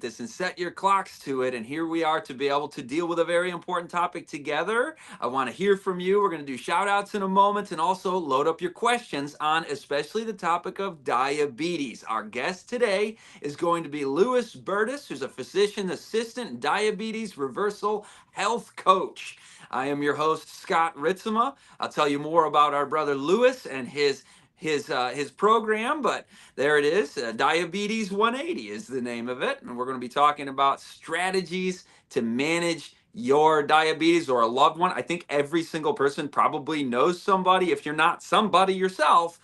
this and set your clocks to it. And here we are to be able to deal with a very important topic together. I want to hear from you. We're going to do shout outs in a moment and also load up your questions on especially the topic of diabetes. Our guest today is going to be Lewis Bertus, who's a physician assistant and diabetes reversal health coach. I am your host, Scott Ritsema. I'll tell you more about our brother Lewis and his program, but there it is. Diabetes 180 is the name of it, and we're going to be talking about strategies to manage your diabetes or a loved one. I think every single person probably knows somebody, if you're not somebody yourself,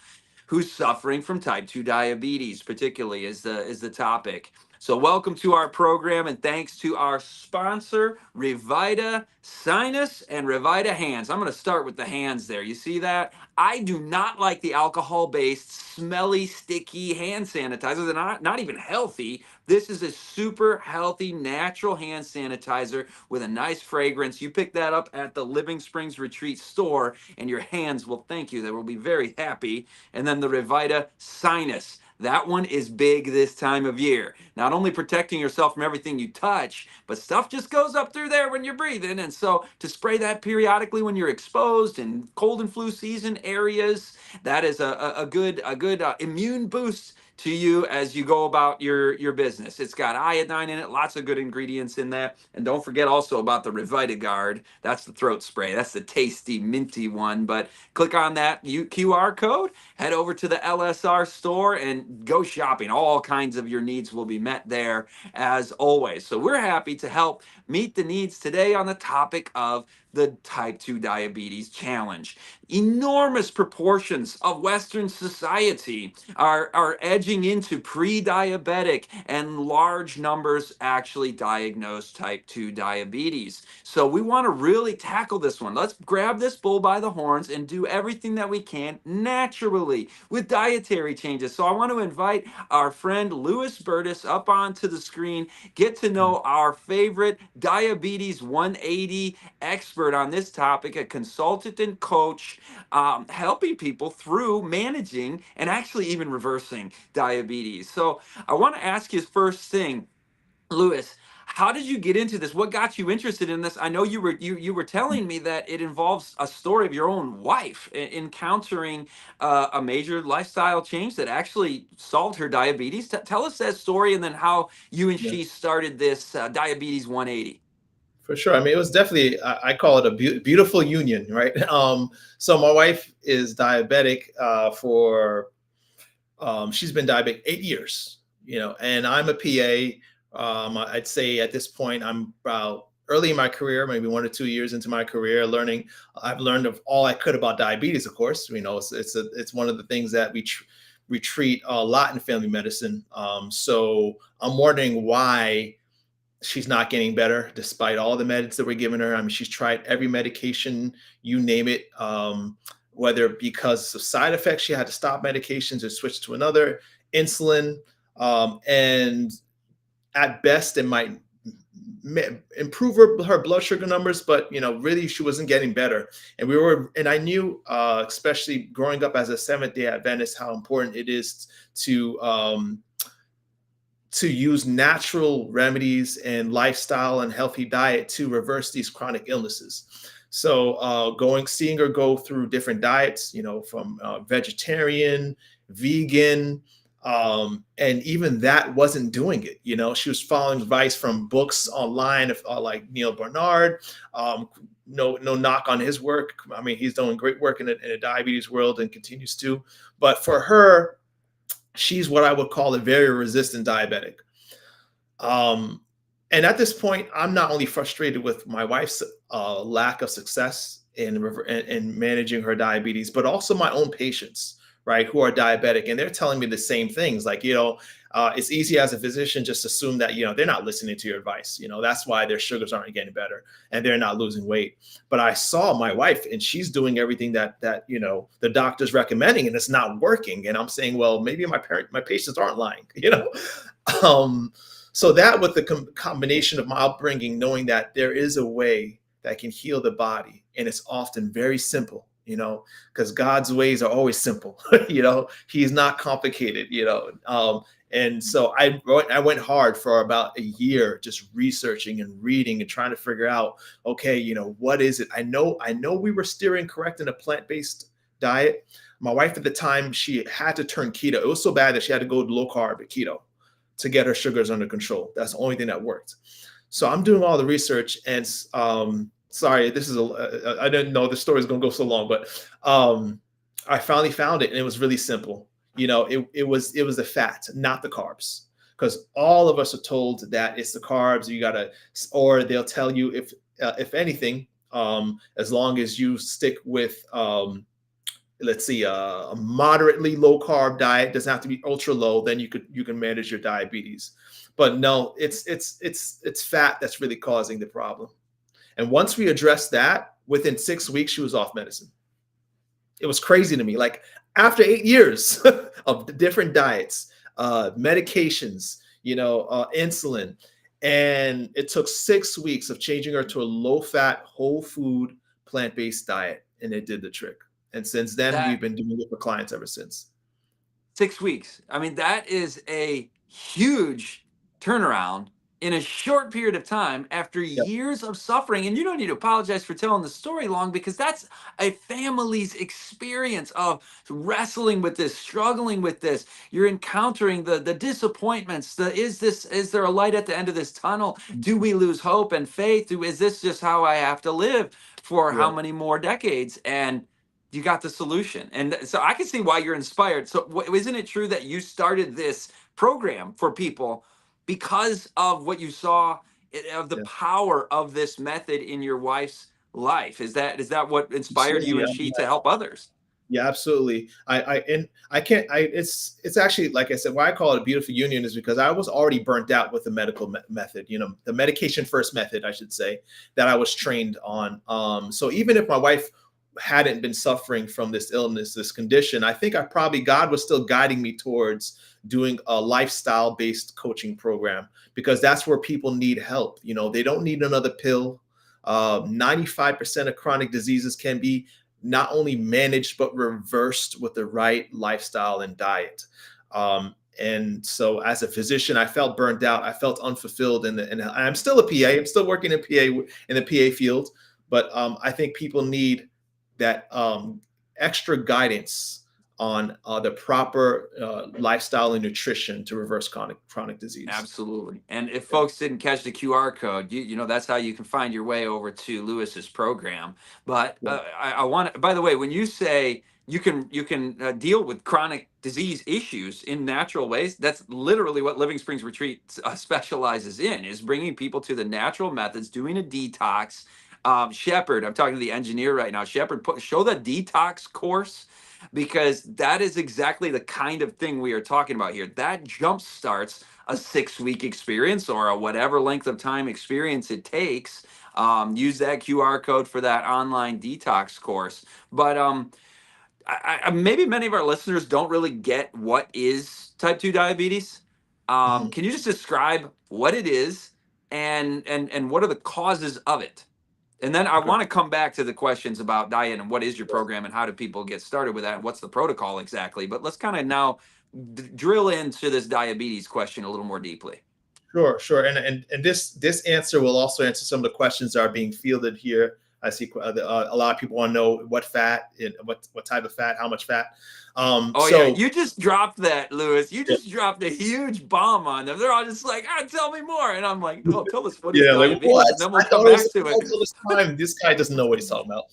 who's suffering from type 2 diabetes, particularly is the topic. So welcome to our program, and thanks to our sponsor, Revita Sinus and Revita Hands. I'm going to start with the hands there. You see that? I do not like the alcohol-based, smelly, sticky hand sanitizers. They're not even healthy. This is a super healthy, natural hand sanitizer with a nice fragrance. You pick that up at the Living Springs Retreat store, and your hands will thank you. They will be very happy. And then the Revita Sinus. That one is big this time of year. Not only protecting yourself from everything you touch, but stuff just goes up through there when you're breathing. And so to spray that periodically when you're exposed in cold and flu season areas, that is a good immune boost to you as you go about your business. It's got iodine in it, lots of good ingredients in that. And don't forget also about the Revita Guard. That's the throat spray. That's the tasty, minty one. But click on that QR code, head over to the LSR store and go shopping. All kinds of your needs will be met there as always. So we're happy to help meet the needs today on the topic of the type 2 diabetes challenge. Enormous proportions of Western society are edging into pre-diabetic, and large numbers actually diagnose type 2 diabetes. So we want to really tackle this one. Let's grab this bull by the horns and do everything that we can naturally with dietary changes. So I want to invite our friend Lewis Bertus up onto the screen, get to know our favorite Diabetes 180 expert on this topic, a consultant and coach, helping people through managing and actually even reversing diabetes. So I want to ask you first thing, Lewis, how did you get into this? What got you interested in this? I know you were telling me that it involves a story of your own wife encountering a major lifestyle change that actually solved her diabetes. Tell us that story, and then how you and Yeah, she started this Diabetes 180. for sure. I mean, it was definitely, I call it a beautiful union, right? So my wife is diabetic she's been diabetic 8 years, and I'm a PA. I'd say at this point, I'm about early in my career, maybe 1 or 2 years into my career, learning. I've learned of all I could about diabetes, of course. It's one of the things that we treat a lot in family medicine. So I'm wondering why she's not getting better despite all the meds that we're giving her. I mean, she's tried every medication, you name it. Whether because of side effects, she had to stop medications or switch to another, insulin. And at best, it might improve her blood sugar numbers, but really she wasn't getting better. And I knew, especially growing up as a Seventh-day Adventist, how important it is to use natural remedies and lifestyle and healthy diet to reverse these chronic illnesses. So seeing her go through different diets, from vegetarian, vegan, and even that wasn't doing it. She was following advice from books online of like Neil Barnard. No knock on his work. I mean, he's doing great work in the diabetes world and continues to. But for her, she's what I would call a very resistant diabetic. And at this point, I'm not only frustrated with my wife's lack of success in managing her diabetes, but also my own patients, right, who are diabetic. And they're telling me the same things. Like, it's easy as a physician just assume that, they're not listening to your advice. That's why their sugars aren't getting better and they're not losing weight. But I saw my wife and she's doing everything that the doctor's recommending and it's not working. And I'm saying, well, maybe my patients aren't lying, So that with the combination of my upbringing, knowing that there is a way that can heal the body, and it's often very simple, because God's ways are always simple. He's not complicated, And so I went hard for about a year, just researching and reading and trying to figure out, okay, what is it? I know we were steering correct in a plant-based diet. My wife at the time, she had to turn keto. It was so bad that she had to go low carb keto to get her sugars under control. That's the only thing that worked. So I'm doing all the research, and sorry, this is I didn't know the story is going to go so long, but I finally found it, and it was really simple. It was the fat, not the carbs, because all of us are told that it's the carbs you gotta, or they'll tell you if anything, as long as you stick with let's see, a moderately low carb diet, doesn't have to be ultra low, then you can manage your diabetes. But no, it's fat that's really causing the problem. And once we addressed that, within 6 weeks, she was off medicine. It was crazy to me. Like, after 8 years of the different diets, medications, insulin, and it took 6 weeks of changing her to a low-fat, whole food, plant-based diet, and it did the trick. And since then, we've That been doing it for clients ever since. 6 weeks. I mean, that is a huge turnaround in a short period of time after Yep. years of suffering. And you don't need to apologize for telling the story long, because that's a family's experience of wrestling with this, struggling with this. You're encountering the disappointments. Is there a light at the end of this tunnel? Do we lose hope and faith? Is this just how I have to live for how Yeah. many more decades? And you got the solution. And so I can see why you're inspired. So isn't it true that you started this program for people because of what you saw, of the Yeah. power of this method in your wife's life? Is that what inspired you Absolutely. and she to help others? Yeah, absolutely. I can't. It's actually, like I said, why I call it a beautiful union is because I was already burnt out with the medical method. The medication first method, I should say, that I was trained on. So even if my wife hadn't been suffering from this illness, this condition, I think God was still guiding me towards doing a lifestyle based coaching program, because that's where people need help. They don't need another pill. 95% of chronic diseases can be not only managed but reversed with the right lifestyle and diet. And so, as a physician, I felt burned out. I felt unfulfilled, and I'm still a PA. I'm still working in the PA field, but I think people need that extra guidance on the proper lifestyle and nutrition to reverse chronic disease. Absolutely. And if Yeah. folks didn't catch the QR code, that's how you can find your way over to Lewis's program. But Yeah. I want, by the way, when you say you can deal with chronic disease issues in natural ways, that's literally what Living Springs Retreat specializes in, is bringing people to the natural methods, doing a detox. Shepard, I'm talking to the engineer right now. Shepard, show the detox course, because that is exactly the kind of thing we are talking about here. That jump starts a 6 week experience, or a whatever length of time experience it takes. Use that QR code for that online detox course. But maybe many of our listeners don't really get what is type 2 diabetes. Mhm. Can you just describe what it is, and what are the causes of it? And then I Okay. want to come back to the questions about diet and what is your program and how do people get started with that and what's the protocol exactly. But let's kind of now drill into this diabetes question a little more deeply. Sure, sure. And this answer will also answer some of the questions that are being fielded here. I see a lot of people want to know what fat, and what type of fat, how much fat. Oh yeah, So you just dropped that, Lewis. You yeah, just dropped a huge bomb on them. They're all just like, tell me more. And I'm like, oh, tell us what is yeah, like what? diabetes, and then we'll I come thought it was back to it. all this time. This guy doesn't know what he's talking about.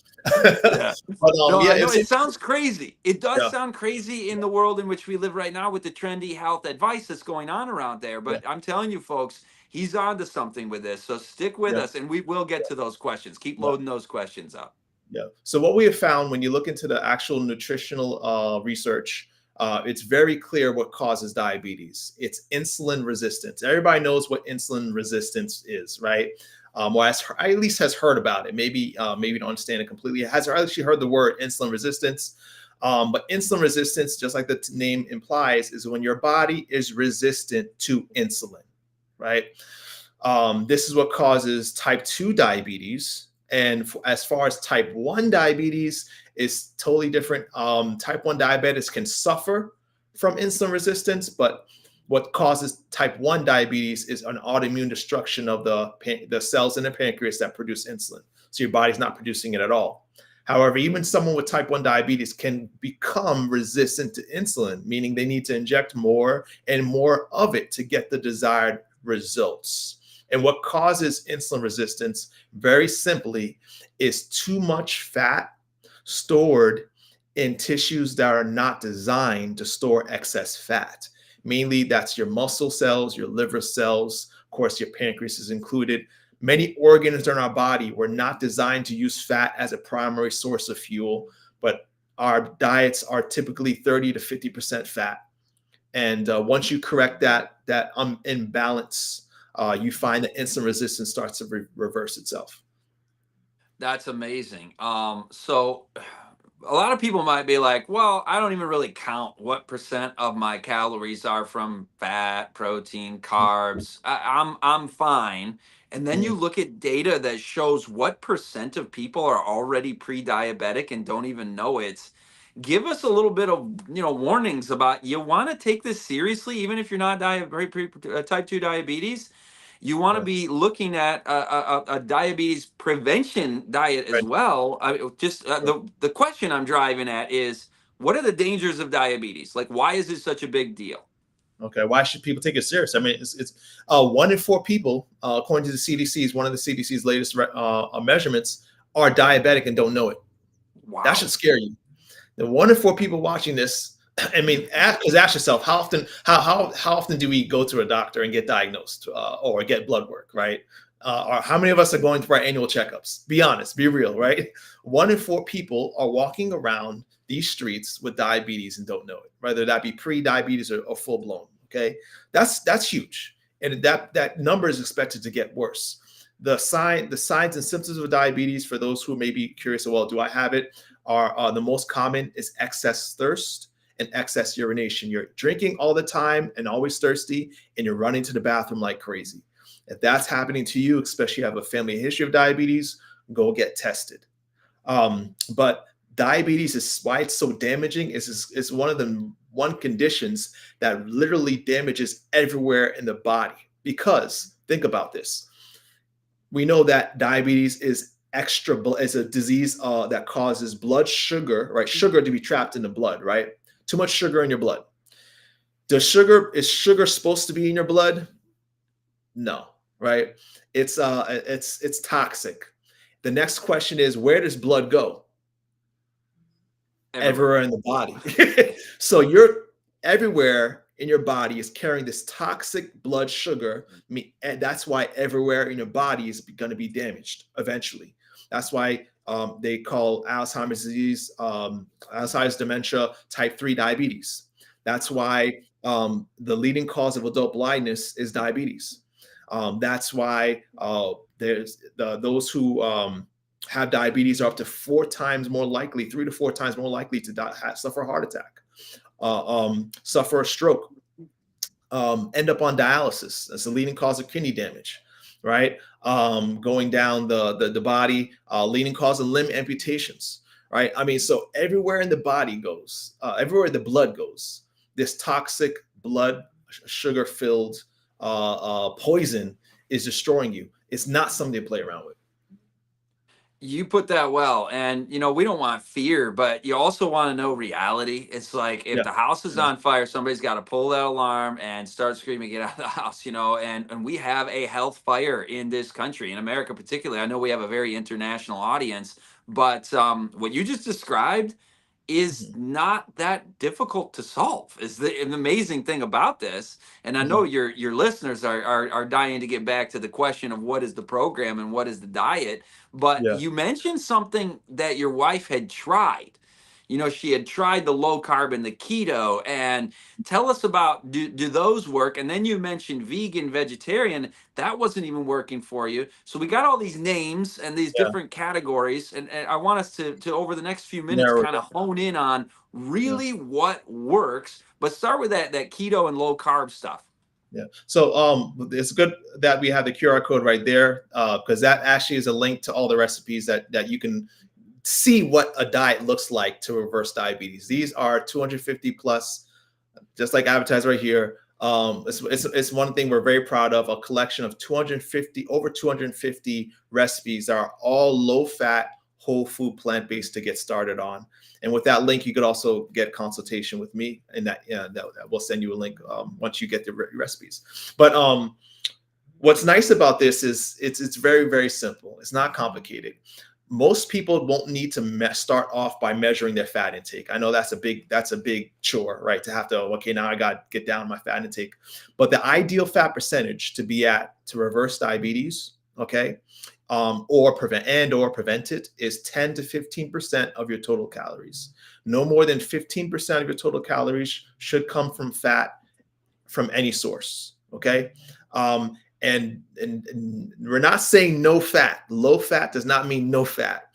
Yeah. But No, yeah, I know it's it sounds crazy. It does yeah, sound crazy in the world in which we live right now with the trendy health advice that's going on around there. yeah, But I'm telling you, folks, he's on to something with this. So stick with yeah, us and we will get to those questions. Keep yeah. loading those questions up. Yeah. So what we have found when you look into the actual nutritional research, it's very clear what causes diabetes. It's insulin resistance. Everybody knows what insulin resistance is, right? Or at least has heard about it. Maybe don't understand it completely. Has actually heard the word insulin resistance. But insulin resistance, just like the name implies, is when your body is resistant to insulin, right? This is what causes type 2 diabetes. And as far as type 1 diabetes, is totally different. Type 1 diabetics can suffer from insulin resistance, but What causes type 1 diabetes is an autoimmune destruction of the cells in the pancreas that produce insulin. So your body's not producing it at all. However, even someone with type 1 diabetes can become resistant to insulin, meaning they need to inject more and more of it to get the desired results. And what causes insulin resistance, very simply, is too much fat stored in tissues that are not designed to store excess fat. Mainly, that's your muscle cells, your liver cells, of course, your pancreas is included. Many organs in our body were not designed to use fat as a primary source of fuel, but our diets are typically 30 to 50% fat. And once you correct that imbalance, you find that insulin resistance starts to reverse itself. That's amazing. So a lot of people might be like, well, I don't even really count what percent of my calories are from fat, protein, carbs. I'm fine. And then you Mhm. look at data that shows what percent of people are already pre-diabetic and don't even know it. Give us a little bit of, warnings about, you want to take this seriously, even if you're not type 2 diabetes. You want to Yeah. be looking at a diabetes prevention diet as Right. well. Just the question I'm driving at is, what are the dangers of diabetes? Like, why is it such a big deal? Okay, why should people take it serious? I mean, it's 1 in 4 people, according to the CDC's, one of the CDC's latest measurements, are diabetic and don't know it. That should Wow. scare you. The 1 in 4 people watching this, I mean, ask yourself, how often do we go to a doctor and get diagnosed or get blood work, right? Or how many of us are going through our annual checkups? Be honest, be real, right? 1 in 4 people are walking around these streets with diabetes and don't know it, whether that be pre-diabetes or full blown. Okay, that's huge, and that number is expected to get worse. The signs and symptoms of diabetes, for those who may be curious, well, do I have it? Are the most common is excess thirst and excess urination. You're drinking all the time and always thirsty, and you're running to the bathroom like crazy. If that's happening to you, especially if you have a family history of diabetes, go get tested. But diabetes is why it's so damaging. Is one of the conditions that literally damages everywhere in the body. Because think about this: we know that diabetes is is a disease that causes blood sugar, right? Sugar to be trapped in the blood, right? Too much sugar in your blood. Is sugar supposed to be in your blood? No, right? It's toxic. The next question is, where does blood go? Everywhere. Everywhere in the body. So you're everywhere in your body is carrying this toxic blood sugar, and that's why everywhere in your body is going to be damaged eventually. That's why they call Alzheimer's disease, Alzheimer's dementia, type 3 diabetes. That's why the leading cause of adult blindness is diabetes. That's why there's those who have diabetes are up to 4 times more likely, 3 to 4 times more likely to suffer a heart attack, suffer a stroke, end up on dialysis. That's the leading cause of kidney damage, right? Going down the body, leading cause of limb amputations, right? I mean, so everywhere in the body goes, everywhere the blood goes, this toxic blood sugar filled poison is destroying you. It's not something to play around with. You put that well. And, we don't want fear, but you also want to know reality. It's like, if Yeah, the house is yeah, on fire, somebody's got to pull that alarm and start screaming, get out of the house, and we have a health fire in this country, in America particularly. I know we have a very international audience, but what you just described is mhm, not that difficult to solve, is the amazing thing about this. And I know mhm, your listeners are dying to get back to the question of what is the program and what is the diet. But yeah, you mentioned something that your wife had tried. She had tried the low carb and the keto. And tell us about, do those work? And then you mentioned vegan, vegetarian. That wasn't even working for you. So we got all these names and these yeah. different categories. And I want us to over the next few minutes Narrow it kind of hone in on down. really what works. But start with that keto and low carb stuff. Yeah. So it's good that we have the QR code right there, because that actually is a link to all the recipes that you can see what a diet looks like to reverse diabetes. These are 250 plus, just like advertised right here, It's one thing we're very proud of, a collection of 250, over 250 recipes that are all low fat, whole food, plant based to get started on. And with that link, you could also get consultation with me, and that we'll send you a link once you get the recipes. But what's nice about this is it's very, very simple. It's not complicated. Most people won't need to start off by measuring their fat intake. I know that's a big chore, right? To have to, okay, now I got to get down my fat intake. But the ideal fat percentage to be at to reverse diabetes, okay, or prevent it, is 10 to 15% of your total calories. No more than 15% of your total calories should come from fat from any source, okay? And we're not saying no fat. Low fat does not mean no fat.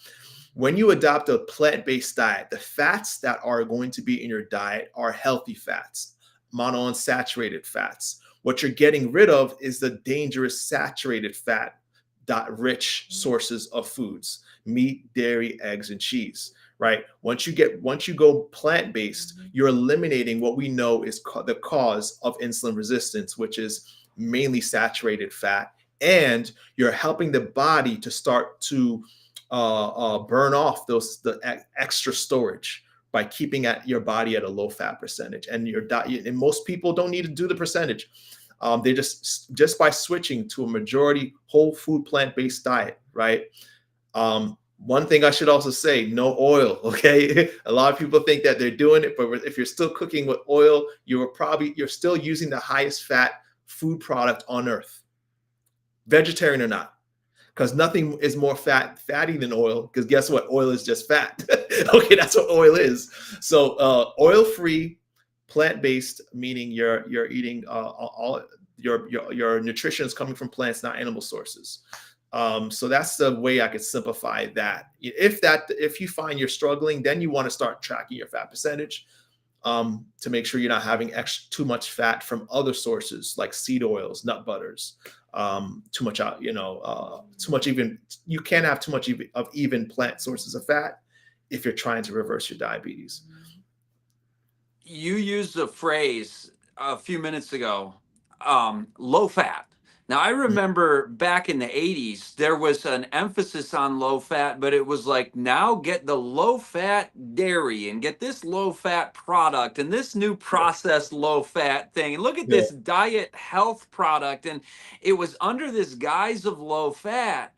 When you adopt a plant-based diet, the fats that are going to be in your diet are healthy fats, monounsaturated fats. What you're getting rid of is the dangerous saturated fat rich sources of foods: meat, dairy, eggs, and cheese. Right? Once you go plant-based, you're eliminating what we know is the cause of insulin resistance, which is mainly saturated fat, and you're helping the body to start to burn off the extra storage by keeping your body at a low fat percentage. And your diet, and most people don't need to do the percentage. They just by switching to a majority whole food plant-based diet, right? One thing I should also say, no oil, okay? A lot of people think that they're doing it, but if you're still cooking with oil, you're still using the highest fat food product on earth, vegetarian or not, because nothing is more fatty than oil, because guess what? Oil is just fat. Okay, that's what oil is. So oil-free, plant-based, meaning you're eating all your nutrition is coming from plants, not animal sources. So that's the way I could simplify that. If you find you're struggling, then you want to start tracking your fat percentage to make sure you're not having too much fat from other sources like seed oils, nut butters, too much, you can't have too much of even plant sources of fat if you're trying to reverse your diabetes. You used a phrase a few minutes ago, low fat. Now, I remember back in the 80s, there was an emphasis on low fat, but it was like, now get the low fat dairy and get this low fat product and this new processed low fat thing. And look at Yeah. this diet health product. And it was under this guise of low fat,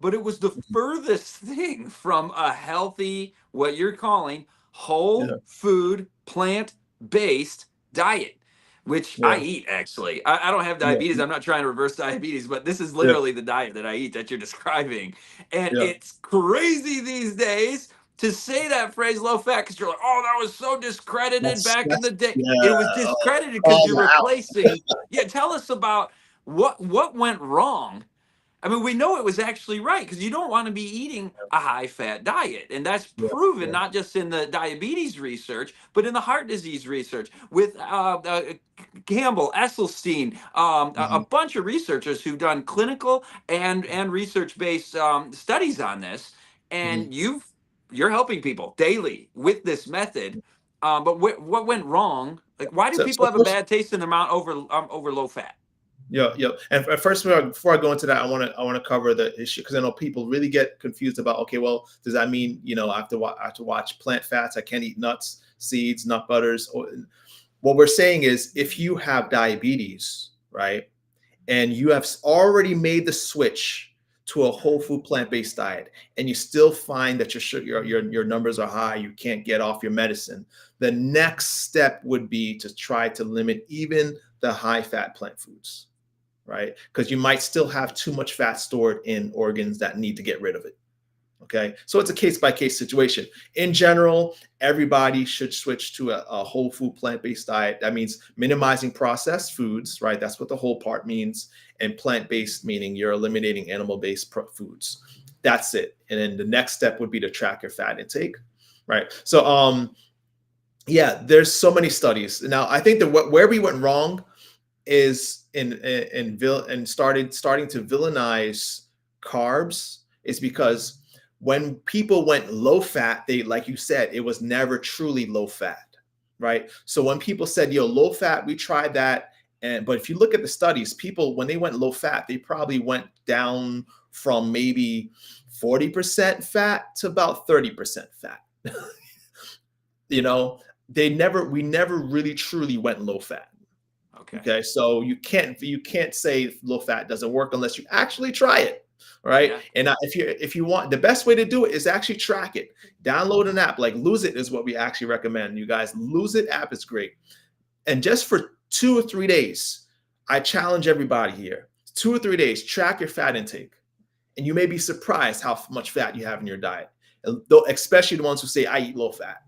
but it was the furthest thing from a healthy, what you're calling whole Yeah. food, plant based diet, which I Yeah. eat actually. I don't have Yeah. diabetes. I'm not trying to reverse diabetes, but this is Yeah. literally the diet that I eat that you're describing. And Yeah. it's crazy these days to say that phrase low fat because you're like, oh, that was so discredited back in the day. It was Yeah. discredited because Call you're them out. replacing. Yeah, tell us about what went wrong. I mean, we know it was actually right because you don't want to be eating a high fat diet. And that's Yeah. proven Yeah. not just in the diabetes research, but in the heart disease research with Campbell, Esselstyn, a Mhm. bunch of researchers who've done clinical and research based studies on this. Mhm. And you're helping people daily with this method. But what went wrong? Like, why do people So have a first, bad taste in their mouth over low fat? yeah, yeah. And first, before I go into that, I want to cover the issue, because I know people really get confused about, okay, well, does that mean I have to watch plant fats? I can't eat nuts, seeds, nut butters. What we're saying is, if you have diabetes, right, and you have already made the switch to a whole food plant-based diet, and you still find that your numbers are high, you can't get off your medicine, the next step would be to try to limit even the high fat plant foods, right? Because you might still have too much fat stored in organs that need to get rid of it. Okay, so it's a case-by-case situation. In general, everybody should switch to a whole food plant-based diet. That means minimizing processed foods, right? That's what the whole part means. And plant-based meaning you're eliminating animal-based foods. That's it. And then the next step would be to track your fat intake, right? So yeah, there's so many studies. Now, I think that where we went wrong is starting to villainize carbs, is because when people went low fat, they, like you said, it was never truly low fat, right? So when people said, yo, low fat, we tried that, And but if you look at the studies, people when they went low fat, they probably went down from maybe 40% fat to about 30% fat. You know, we never really truly went low fat. Okay. Okay, so you can't say low fat doesn't work unless you actually try it, right? Yeah. And if you want, the best way to do it is actually track it. Download an app like Lose It is what we actually recommend. You guys, Lose It app is great. And just for 2 or 3 days, I challenge everybody here. 2 or 3 days, track your fat intake, and you may be surprised how much fat you have in your diet. Though, especially the ones who say I eat low fat,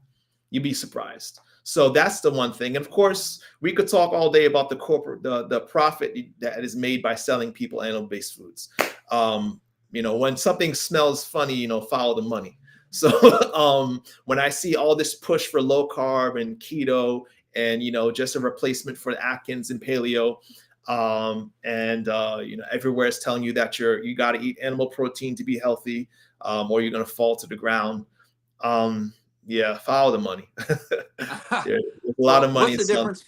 you'd be surprised. So that's the one thing. And of course, we could talk all day about the profit that is made by selling people animal-based foods. When something smells funny, follow the money. So when I see all this push for low carb and keto and just a replacement for Atkins and paleo, everywhere is telling you that you got to eat animal protein to be healthy, or you're going to fall to the ground. Yeah, follow the money. There's a lot Well, of money what's in the selling. difference?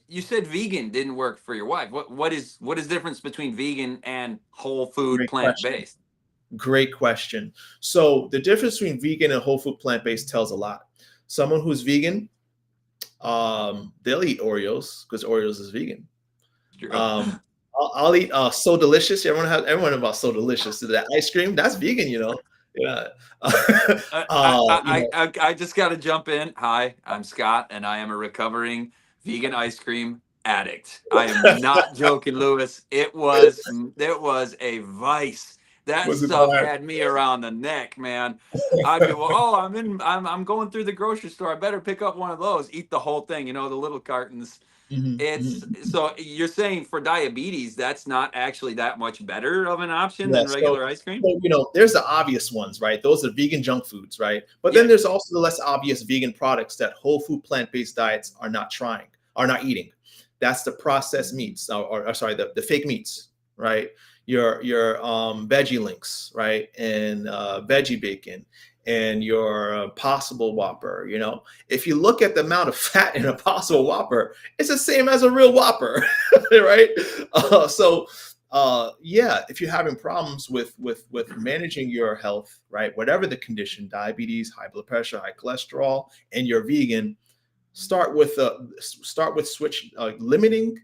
You said vegan didn't work for your wife. What is the difference between vegan and whole food Great plant question. based? Great question. So the difference between vegan and whole food plant-based tells a lot. Someone who's vegan, they'll eat Oreos because Oreos is vegan. Um, I'll eat So Delicious. Everyone about So Delicious. That ice cream, that's vegan. Yeah. I, uh, you know, I just got to jump in. Hi, I'm Scott, and I am a recovering vegan ice cream addict. I am not joking, Lewis. It was a vice. That was it stuff hard? had me around the neck, man. I'd be oh, I'm going through the grocery store. I better pick up one of those. Eat the whole thing, the little cartons. Mhm, It's mhm. so you're saying for diabetes, that's not actually that much better of an option Yeah, than regular ice cream? there's the obvious ones, right? Those are vegan junk foods, right? But then Yeah. there's also the less obvious vegan products that whole food plant-based diets are not eating. That's the processed meats, or sorry, the fake meats, right? Your veggie links, right? And veggie bacon and your possible Whopper. If you look at the amount of fat in a possible Whopper, it's the same as a real Whopper, right? Yeah, if you're having problems with managing your health, right, whatever the condition, diabetes, high blood pressure, high cholesterol, and you're vegan, start with switch limiting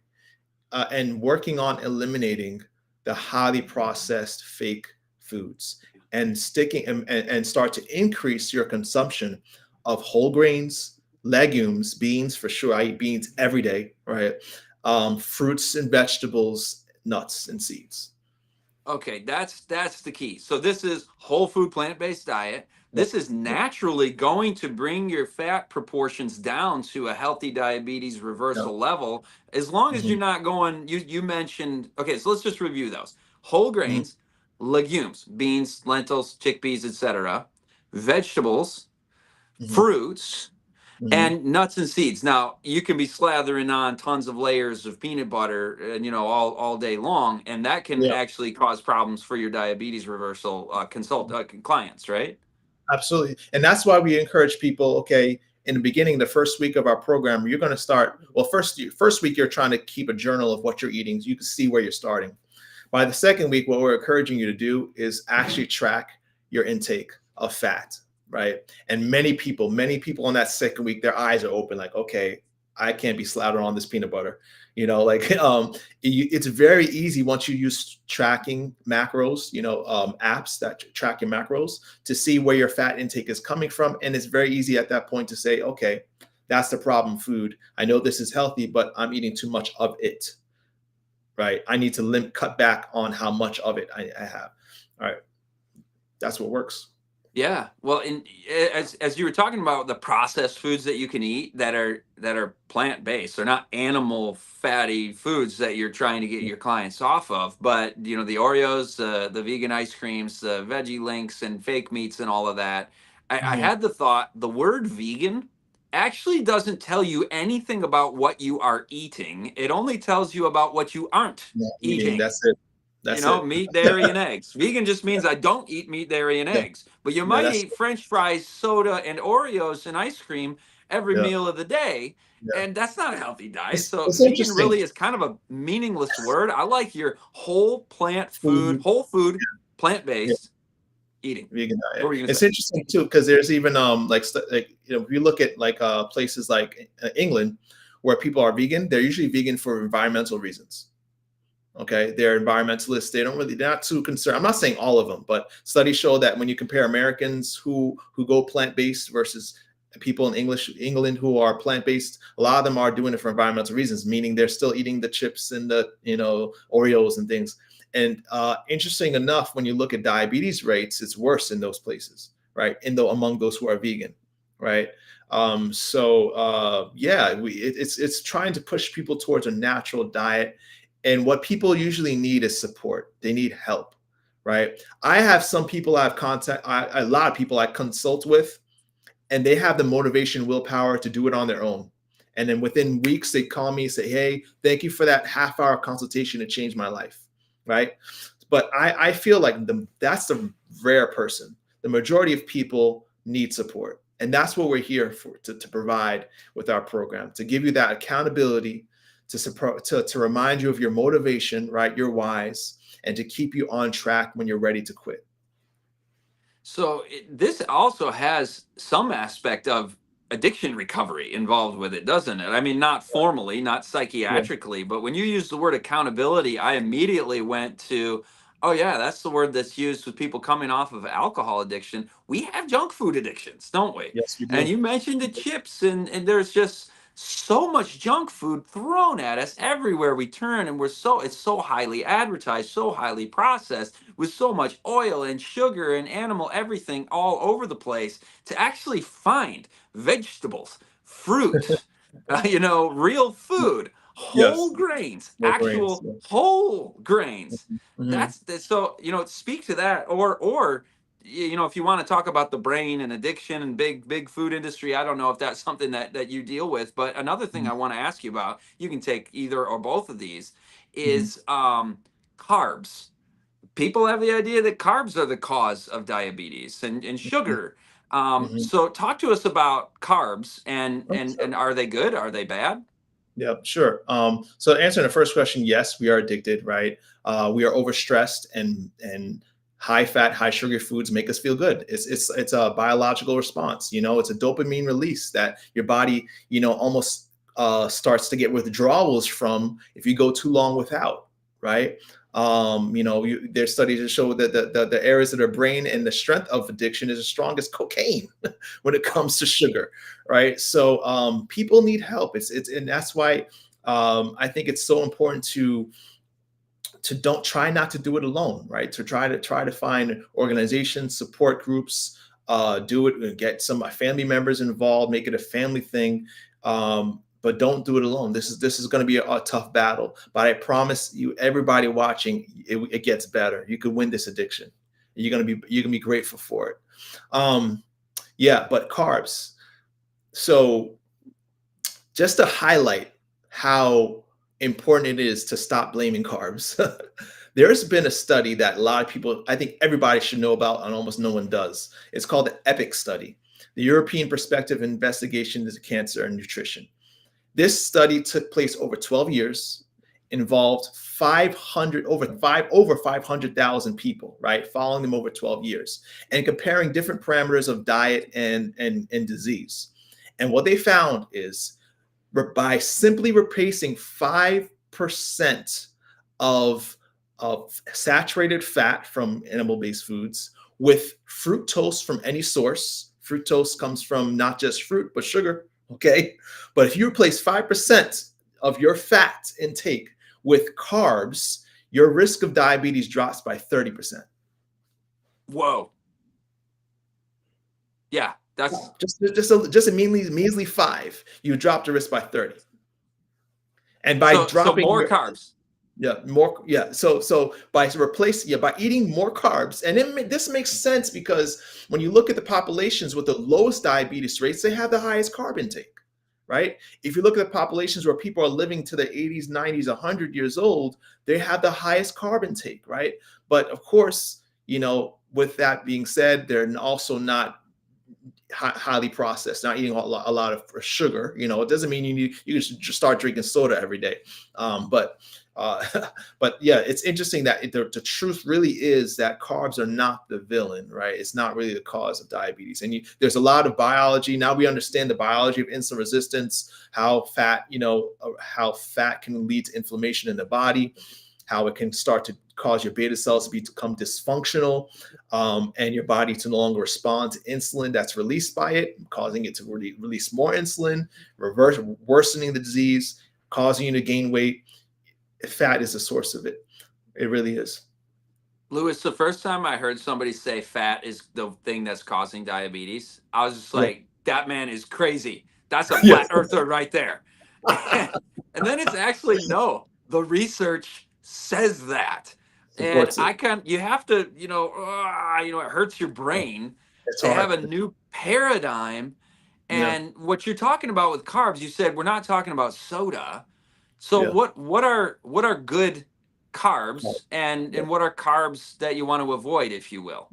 and working on eliminating the highly processed fake foods, and sticking and start to increase your consumption of whole grains, legumes, beans. For sure, I eat beans every day, right? Fruits and vegetables, nuts and seeds. Okay, that's the key. So this is whole food plant-based diet. Yep. This is Yep. naturally going to bring your fat proportions down to a healthy diabetes Yep. reversal level as long as Mhm. you're not going you mentioned. Okay, so let's just review those. Whole Mhm. grains, legumes, beans, lentils, chickpeas, etc., vegetables, Mhm. fruits, Mhm. and nuts and seeds. Now you can be slathering on tons of layers of peanut butter, and all day long, and that can Yeah. actually cause problems for your diabetes reversal clients, right? Absolutely. And that's why we encourage people, okay, in the beginning, the first week of our program, you're going to start, well, first week, you're trying to keep a journal of what you're eating so you can see where you're starting. By the second week, what we're encouraging you to do is actually track your intake of fat, right? And many people on that second week, their eyes are open, like, okay, I can't be slathering on this peanut butter. Like it's very easy once you use tracking macros, apps that track your macros to see where your fat intake is coming from. And it's very easy at that point to say, okay, that's the problem food. I know this is healthy, but I'm eating too much of it, right? I need to cut back on how much of it I have. All right. That's what works. Yeah. Well, as you were talking about the processed foods that you can eat that are plant based, they're not animal fatty foods that you're trying to get your clients off of. But the Oreos, the vegan ice creams, the veggie links, and fake meats, and all of that. I Mhm. had the thought the word vegan actually doesn't tell you anything about what you are eating. It only tells you about what you aren't Yeah, eating. eating. That's it. That's it. Meat, dairy, and eggs. Vegan just means I don't eat meat, dairy, and Yeah. eggs. But you Yeah. might That's eat French fries, soda, and Oreos and ice cream every yeah. meal of the day. Yeah. and that's not a healthy diet. So It's vegan interesting. really is kind of a meaningless word. I like your Food. whole food, Yeah. plant-based eating. Vegan What diet. were you gonna It's say? interesting too because there's even like if you look at like places like England where people are vegan, they're usually vegan for environmental reasons. Okay, they're environmentalists. They're not too concerned. I'm not saying all of them, but studies show that when you compare Americans who go plant based versus people in England who are plant based, a lot of them are doing it for environmental reasons, meaning they're still eating the chips and the Oreos and things. And interesting enough, when you look at diabetes rates, it's worse in those places, right? Among those who are vegan, right? Yeah, it's trying to push people towards a natural diet, and what people usually need is support. They need help, right? I have some people I've a lot of people I consult with, and they have the motivation, willpower to do it on their own. And then within weeks, they call me and say, "Hey, thank you for that half-hour consultation to change my life," right? But I feel like that's the rare person. The majority of people need support, and that's what we're here for to provide with our program, to give you that accountability, to remind you of your motivation, right, your whys, and to keep you on track when you're ready to quit. So this also has some aspect of addiction recovery involved with it, doesn't it? I mean, not formally, not Yeah. psychiatrically, but when you use the word accountability, I immediately went to, oh yeah, that's the word that's used with people coming off of alcohol addiction. We have junk food addictions, don't we? Yes, we And do. you mentioned the chips, and there's just so much junk food thrown at us everywhere we turn, and it's so highly advertised, so highly processed, with so much oil and sugar and animal everything all over the place, to actually find vegetables, fruit, real food, whole Yes. grains, No brains. actual Yeah. whole grains. Mhm. So speak to that, or if you want to talk about the brain and addiction and big food industry, I don't know if that's something that you deal with. But another thing Mhm. I want to ask you about, you can take either or both of these, Mhm. is carbs. People have the idea that carbs are the cause of diabetes and Mhm. sugar. Mhm. So talk to us about carbs, and Oh, and sure. and are they good? Are they bad? Yeah, sure. So answering the first question, yes, we are addicted, right? We are overstressed, and high fat, high sugar foods make us feel good. It's a biological response. It's a dopamine release that your body, almost starts to get withdrawals from if you go too long without, right? There's studies that show that the areas of the brain and the strength of addiction is as strong as cocaine when it Wow. comes to sugar, right? So people need help. And that's why I think it's so important to don't try not to do it alone, right? To try to find organizations, support groups, do it, get some family members involved, make it a family thing. But don't do it alone. This is going to be a tough battle. But I promise you, everybody watching, it gets better. You could win this addiction. You're gonna be grateful for it. Yeah, but carbs. So just to highlight how important it is to stop blaming carbs, there's been a study that a lot of people, I think everybody should know about, and almost no one does. It's called the EPIC study, the European Perspective Investigation into Cancer and Nutrition. This study took place over 12 years, involved 500 over 500,000 people, right? Following them over 12 years and comparing different parameters of diet and disease. And what they found is by simply replacing 5% of, of saturated fat from animal-based foods with fructose from any source. Fructose comes from not just fruit, but sugar. Okay. But if you replace 5% of your fat intake with carbs, your risk of diabetes drops by 30%. Whoa. Yeah, that's Just a measly five, you drop the risk by 30. And by so dropping more your carbs. Yeah, more. Yeah, so by replacing, yeah, by eating more carbs, and this makes sense because when you look at the populations with the lowest diabetes rates, they have the highest carb intake, right? If you look at the populations where people are living to the 80s, 90s, 100 years old, they have the highest carb intake, right? But of course, with that being said, they're also not highly processed, not eating a lot of sugar. It doesn't mean you should just start drinking soda every day. But but yeah, it's interesting that the truth really is that carbs are not the villain, right? It's not really the cause of diabetes. And there's a lot of biology. Now we understand the biology of insulin resistance, how fat can lead to inflammation in the body, how it can start to cause your beta cells to become dysfunctional, and your body to no longer respond to insulin that's released by it, causing it to release more insulin, worsening the disease, causing you to gain weight. Fat is the source of it. It really is. Lewis, the first time I heard somebody say fat is the thing that's causing diabetes, I was just Yeah. like, that man is crazy. That's a Yes. flat earther right there. And then it's actually, no, the research says that. And Supports it. you have to, it hurts your brain It's to have hard. a new paradigm. Yeah. And what you're talking about with carbs, you said we're not talking about soda. So Yeah. what are good carbs, and Yeah. what are carbs that you want to avoid, if you will?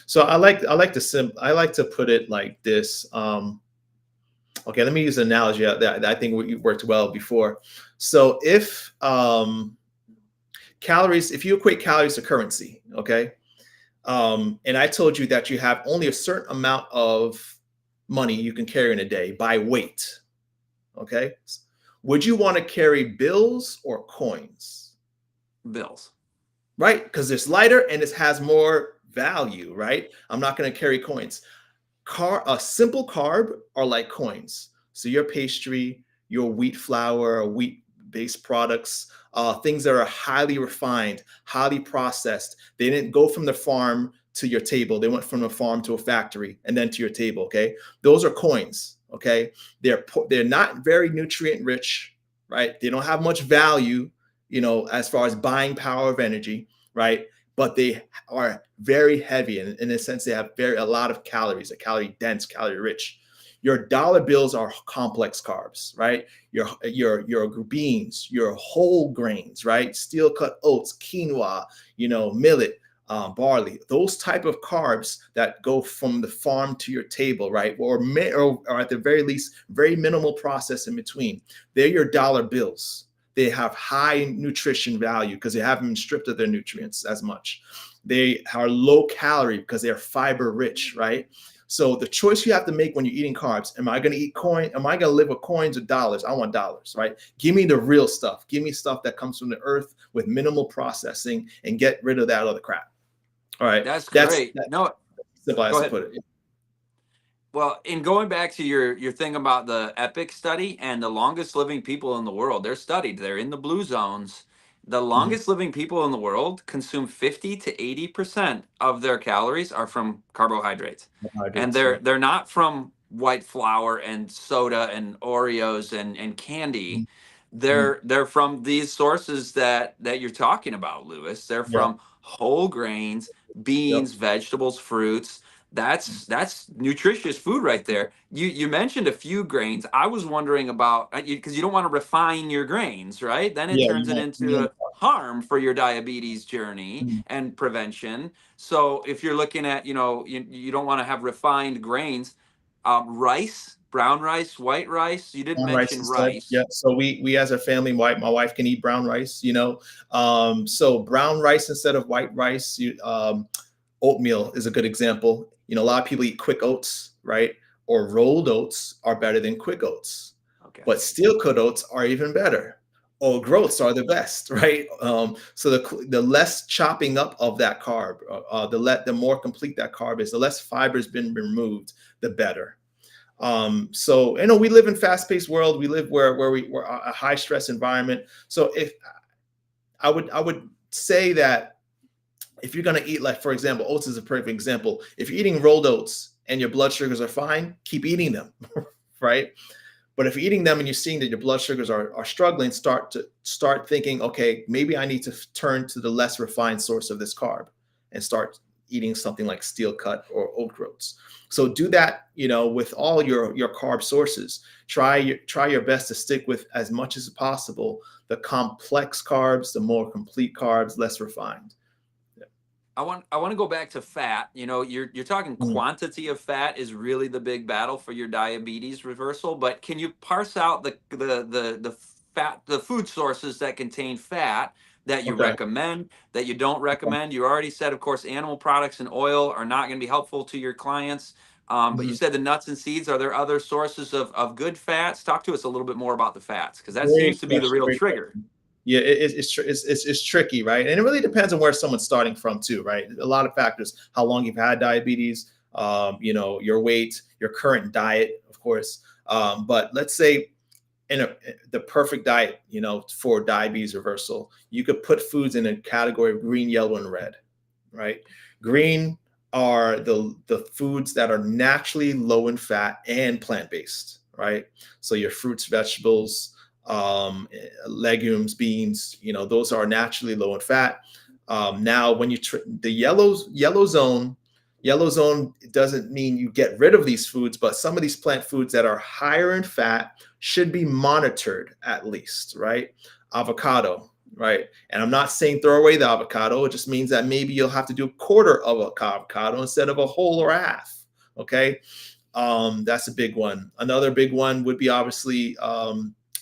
So I like to put it like this. Okay, let me use an analogy that I think worked well before. So if you equate calories to currency, okay, and I told you that you have only a certain amount of money you can carry in a day by weight, okay, would you want to carry bills or coins? Bills. Right, because it's lighter and it has more value, right? I'm not going to carry coins. A simple carb are like coins. So your pastry, your wheat flour, wheat-based products, things that are highly refined, highly processed. They didn't go from the farm to your table. They went from the farm to a factory and then to your table. Okay, those are coins. Okay, they're not very nutrient rich, right? They don't have much value, as far as buying power of energy, right? But they are very heavy, and in a sense, they have a lot of calories, calorie dense, calorie rich. Your dollar bills are complex carbs, right? Your beans, your whole grains, right? Steel cut oats, quinoa, millet, barley, those type of carbs that go from the farm to your table, right? Or at the very least, very minimal process in between. They're your dollar bills. They have high nutrition value because they haven't been stripped of their nutrients as much. They are low calorie because they're fiber rich, right? So the choice you have to make when you're eating carbs, am I going to eat coin? Am I going to live with coins or dollars? I want dollars, right? Give me the real stuff. Give me stuff that comes from the earth with minimal processing and get rid of that other crap. All right. That's That's great. No, simple as go to ahead. put it. Well, in going back to your thing about the EPIC study and the longest living people in the world, they're studied. They're in the blue zones. The Mhm. longest living people in the world consume 50 to 80% of their calories are from carbohydrates. And Carbohydrates, they're not from white flour and soda and Oreos and Mhm. candy. Mhm. They're from these sources that you're talking about, Lewis. They're Yeah. from whole grains, Yep. beans, vegetables, fruits. That's nutritious food right there. You mentioned a few grains. I was wondering about, because you don't want to refine your grains, right? Then it Yeah. turns it into a harm for your diabetes journey Mhm. and prevention. So if you're looking at, you don't want to have refined grains. Rice, brown rice, white rice. You didn't Brown rice mention instead. Yeah. rice. So we as a family, my wife can eat brown rice. So brown rice instead of white rice. Oatmeal is a good example. A lot of people eat quick oats, right? Or rolled oats are better than quick oats, Okay. but steel cut oats are even better. Oat groats are the best, right? So the less chopping up of that carb, the more complete that carb is, the less fiber has been removed, the better. So we live in fast-paced world. We live where we're a high stress environment. So if I would say that if you're going to eat, like, for example, oats is a perfect example. If you're eating rolled oats and your blood sugars are fine, keep eating them, right? But if you're eating them and you're seeing that your blood sugars are struggling, start thinking, okay, maybe I need to turn to the less refined source of this carb and start eating something like steel cut or oat groats. So do that, with all your carb sources. Try your best to stick with, as much as possible, the complex carbs, the more complete carbs, less refined. I want to go back to fat. You know, you're talking Mm. quantity of fat is really the big battle for your diabetes reversal. But can you parse out the food sources that contain fat that you Okay. recommend, that you don't recommend? You already said, of course, animal products and oil are not going to be helpful to your clients. But you Mhm. said the nuts and seeds. Are there other sources of good fats? Talk to us a little bit more about the fats, because that seems Great to be the question. real Great trigger. question. Yeah, it's tricky, right? And it really depends on where someone's starting from too, right? A lot of factors: how long you've had diabetes, your weight, your current diet, of course. But let's say the perfect diet, for diabetes reversal, you could put foods in a category of green, yellow, and red, right? Green are the foods that are naturally low in fat and plant-based, right? So your fruits, vegetables, legumes, beans, those are naturally low in fat. Now, when the yellow zone doesn't mean you get rid of these foods, but some of these plant foods that are higher in fat should be monitored at least, right? Avocado, right? And I'm not saying throw away the avocado. It just means that maybe you'll have to do a quarter of a avocado instead of a whole or a half. Okay. That's a big one. Another big one would be obviously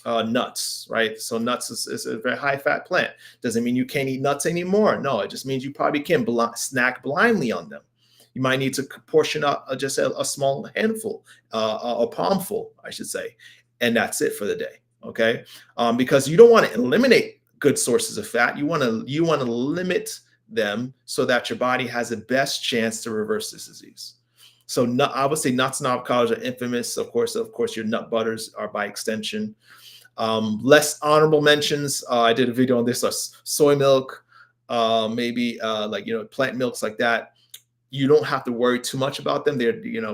nuts, right? So nuts is a very high fat plant. Doesn't mean you can't eat nuts anymore. No, it just means you probably can snack blindly on them. You might need to portion up just a small handful, a palmful, I should say, and that's it for the day. Okay, because you don't want to eliminate good sources of fat. You want to limit them so that your body has the best chance to reverse this disease. So I would say nuts and avocados are infamous. Of course, your nut butters are by extension. Less honorable mentions. I did a video on this. Soy milk, maybe like plant milks like that. You don't have to worry too much about them.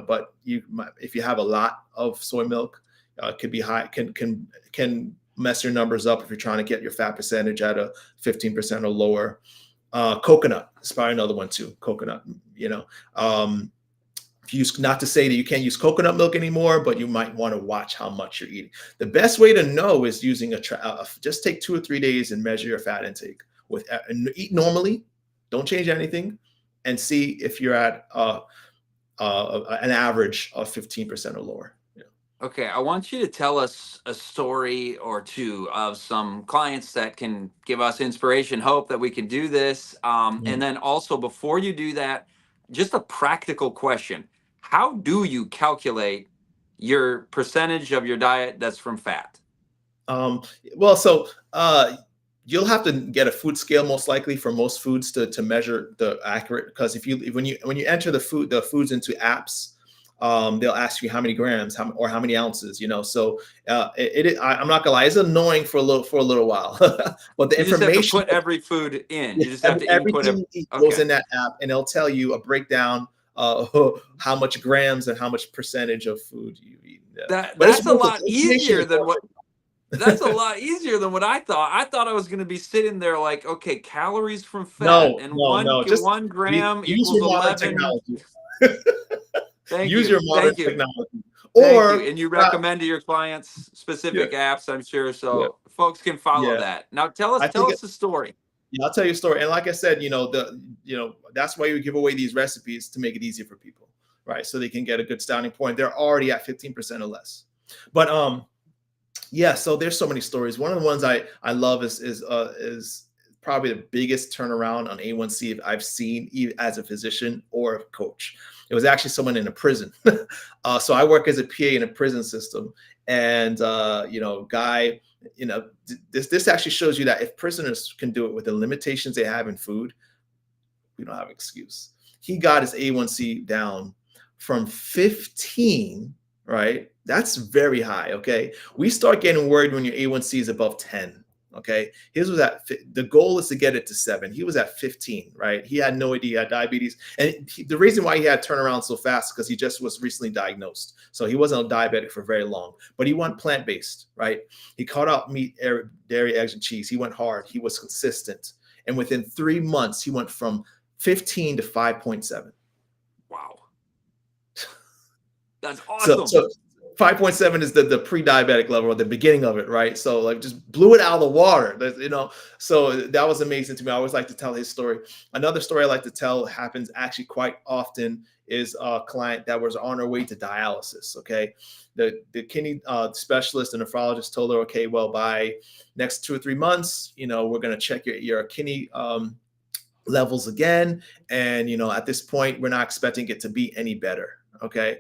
But if you have a lot of soy milk, could be high. Can mess your numbers up if you're trying to get your fat percentage at a 15% or lower. Coconut is probably another one too. Coconut, not to say that you can't use coconut milk anymore, but you might want to watch how much you're eating. The best way to know is using just take 2 or 3 days and measure your fat intake and eat normally. Don't change anything, and see if you're at an average of 15% or lower. Yeah. Okay, I want you to tell us a story or two of some clients that can give us inspiration, hope that we can do this. And Mm. then also, before you do that, just a practical question. How do you calculate your percentage of your diet that's from fat? Um, well, so you'll have to get a food scale most likely for most foods to measure the accurate. Because when you enter the foods into apps, they'll ask you how many grams, or how many ounces. So I'm not gonna lie, it's annoying for a little while, but the You just have to information, put every food in. yeah, You just have to input everything it. you eat goes Okay. in that app, and it'll tell you a breakdown how much grams and how much percentage of food you eat. Yeah. That But it's that's a worth it. lot The information easier is than worth what That's a lot easier than what I thought. I thought I was going to be sitting there like, okay, calories from fat, No, and no, no. Just 1 gram use equals your modern 11. technology. Thank Use you, your modern thank you, technology. thank you. Or And you uh, recommend to your clients yeah, specific apps, I'm sure, yeah, so folks can follow yeah. that. Now, tell us, I tell think us the story. yeah, I'll tell you a story. And like I said, that's why you give away these recipes to make it easier for people, right? So they can get a good starting point. They're already at 15% or less. But yeah, so there's so many stories. One of the ones I love is probably the biggest turnaround on A1C I've seen as a physician or a coach. It was actually someone in a prison. So I work as a PA in a prison system, and guy, this actually shows you that if prisoners can do it with the limitations they have in food, we don't have an excuse. He got his A1C down from 15, right? That's very high, okay? We start getting worried when your A1C is above 10, okay? His was the goal is to get it to 7. He was at 15, right? He had no idea he had diabetes. And the reason why he had turnaround so fast is because he just was recently diagnosed. So he wasn't a diabetic for very long, but he went plant-based, right? He cut out meat, dairy, eggs, and cheese. He went hard. He was consistent. And within 3 months, he went from 15 to 5.7. Wow, that's So, awesome. so 5.7 is the pre-diabetic level, or the beginning of it, right? So like just blew it out of the water, so that was amazing to me. I always like to tell his story. Another story I like to tell happens actually quite often is a client that was on her way to dialysis. Okay, the kidney specialist and nephrologist told her, okay, well, by next 2 or 3 months, we're going to check your kidney levels again, and at this point we're not expecting it to be any better. Okay.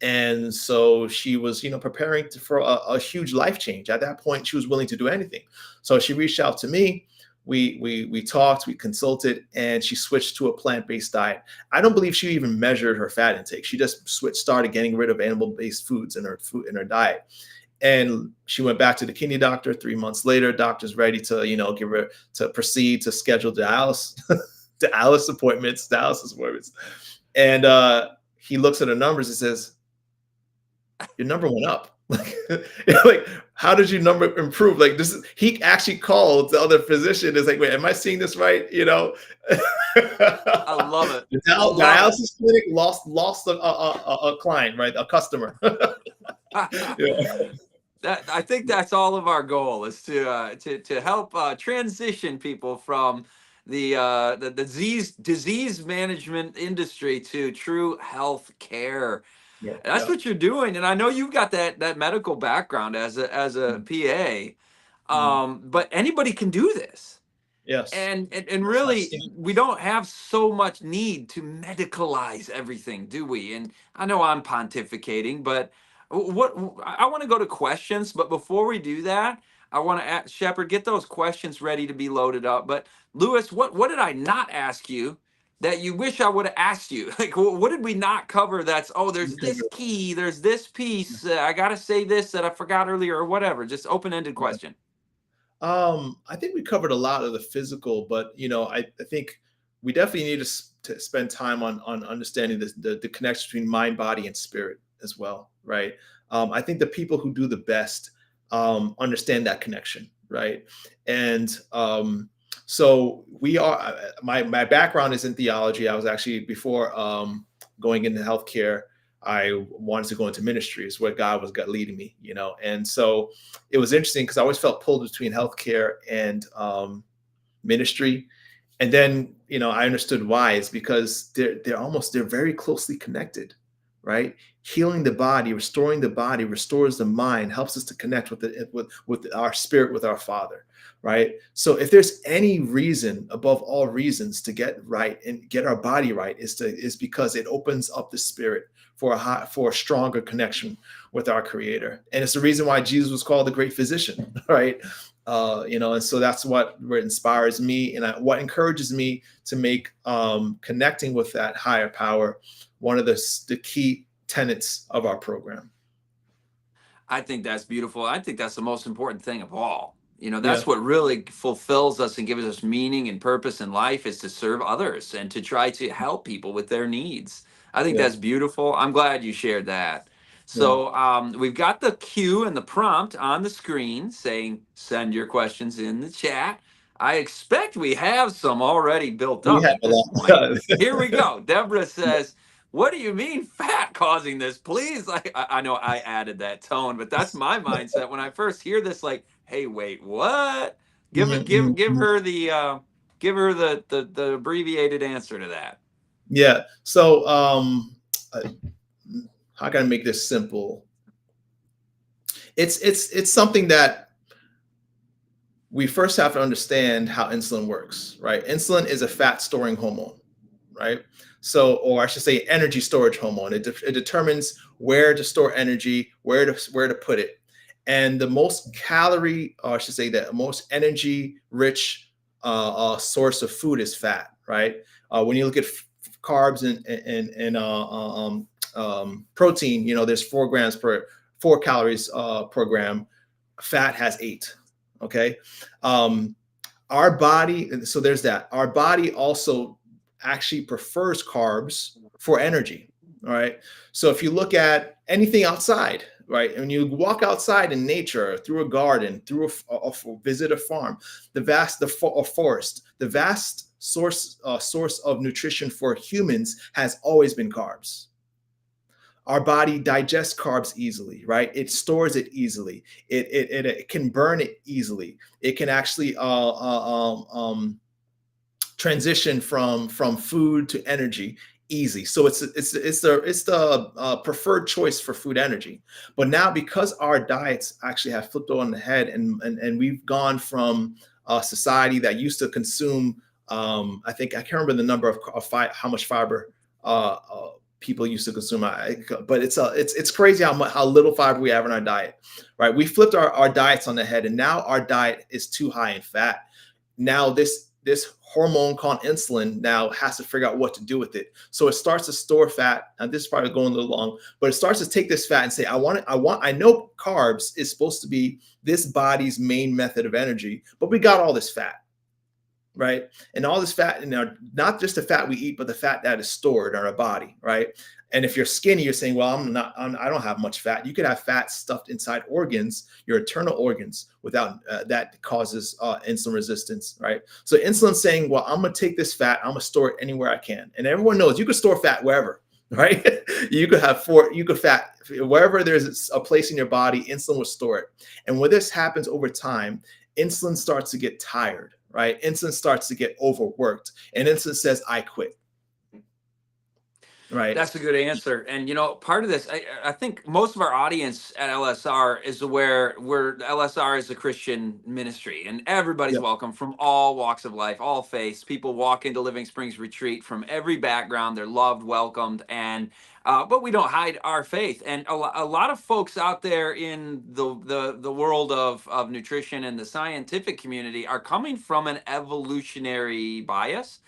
And so she was, preparing for a huge life change. At that point, she was willing to do anything. So she reached out to me. We talked, we consulted, and she switched to a plant-based diet. I don't believe she even measured her fat intake. She just started getting rid of animal-based foods in her diet. And she went back to the kidney doctor 3 months later. Doctor's ready to, give her to proceed to schedule dialysis appointments. And he looks at her numbers and says, your number went up. Like, how did your number improve? Like, he actually called the other physician. Is like, wait, am I seeing this right? I love it. The Love dialysis clinic lost a client, right? A customer. it. I think that's all of our goal is to help transition people from the disease management industry to true health care. Yeah, That's yeah. what you're doing, and I know you've got that medical background as a PA. Mhm. But anybody can do this. Yes. And That's not really, standard. we don't have so much need to medicalize everything, do we? And I know I'm pontificating, but what I want to go to questions. But before we do that, I want to ask Shepard, get those questions ready to be loaded up. But Lewis, what did I not ask you that you wish I would have asked you? Like, what did we not cover? There's this key, there's this piece. I got to say this that I forgot earlier, or whatever. Just open-ended question. I think we covered a lot of the physical, but I think we definitely need to spend time on understanding the connection between mind, body, and spirit as well, right? I think the people who do the best understand that connection, right? And so my background is in theology. I was actually before going into healthcare, I wanted to go into ministry, is where God was leading me, and so it was interesting because I always felt pulled between healthcare and ministry. And then, I understood why. It's because they're very closely connected, right? Healing the body, restoring the body, restores the mind, helps us to connect with our spirit, with our Father, right? So if there's any reason above all reasons to get right and get our body right, is because it opens up the spirit for a stronger connection with our Creator. And it's the reason why Jesus was called the great physician, right? And so that's what inspires me, and what encourages me to make connecting with that higher power one of the key tenets of our program. I think that's beautiful. I think that's the most important thing of all. Yeah, That's what really fulfills us and gives us meaning and purpose in life, is to serve others and to try to help people with their needs. I think yeah, that's beautiful. I'm glad you shared that. yeah. So we've got the cue and the prompt on the screen saying, send your questions in the chat. I expect we have some already built We up have at a this point. lot. Here we go. Deborah says, what do you mean fat causing this? Please, I know I added that tone, but that's my mindset when I first hear this. Like, hey, wait, what? Give Mhm, it, mhm, give mhm. her the abbreviated answer to that. Yeah. So, uh, how can I make this simple? It's something that we first have to understand how insulin works, right? Insulin is a fat storing hormone, right? So, or I should say, energy storage hormone. It determines where to store energy, where to put it, and the most calorie, or I should say, the most energy rich source of food is fat, right? When you look at carbs and protein, there's 4 calories per gram. Fat has 8. Okay. Um, our body, so there's that. Our body also actually prefers carbs for energy. All right. So if you look at anything outside, right, when you walk outside in nature, through a garden, through a visit a farm, a forest, the vast source of nutrition for humans has always been carbs. Our body digests carbs easily, right? It stores it easily. It can burn it easily. It can actually transition from food to energy easy. So it's the preferred choice for food energy. But now, because our diets actually have flipped on the head, and we've gone from a society that used to consume, I think I can't remember the number of how much fiber people used to consume. But it's crazy how little fiber we have in our diet, right? We flipped our diets on the head, and now our diet is too high in fat. Now this hormone called insulin now has to figure out what to do with it. So it starts to store fat. And this is probably going a little long, but it starts to take this fat and say, I know carbs is supposed to be this body's main method of energy, but we got all this fat, right? And all this fat, and not just the fat we eat, but the fat that is stored in our body, right? And if you're skinny, you're saying, well, I don't have much fat. You could have fat stuffed inside organs, your internal organs, without that causes insulin resistance, right? So insulin's saying, well, I'm going to take this fat, I'm going to store it anywhere I can. And everyone knows you can store fat wherever, right? You could fat wherever there's a place in your body, insulin will store it. And when this happens over time, insulin starts to get tired, right? Insulin starts to get overworked, and insulin says, I quit. Right. That's a good answer. And part of this, I think most of our audience at LSR is aware LSR is a Christian ministry, and everybody's Yep. welcome from all walks of life, all faiths. People walk into Living Springs Retreat from every background. They're loved, welcomed, and but we don't hide our faith. And a lot of folks out there in the world of nutrition and the scientific community are coming from an evolutionary bias.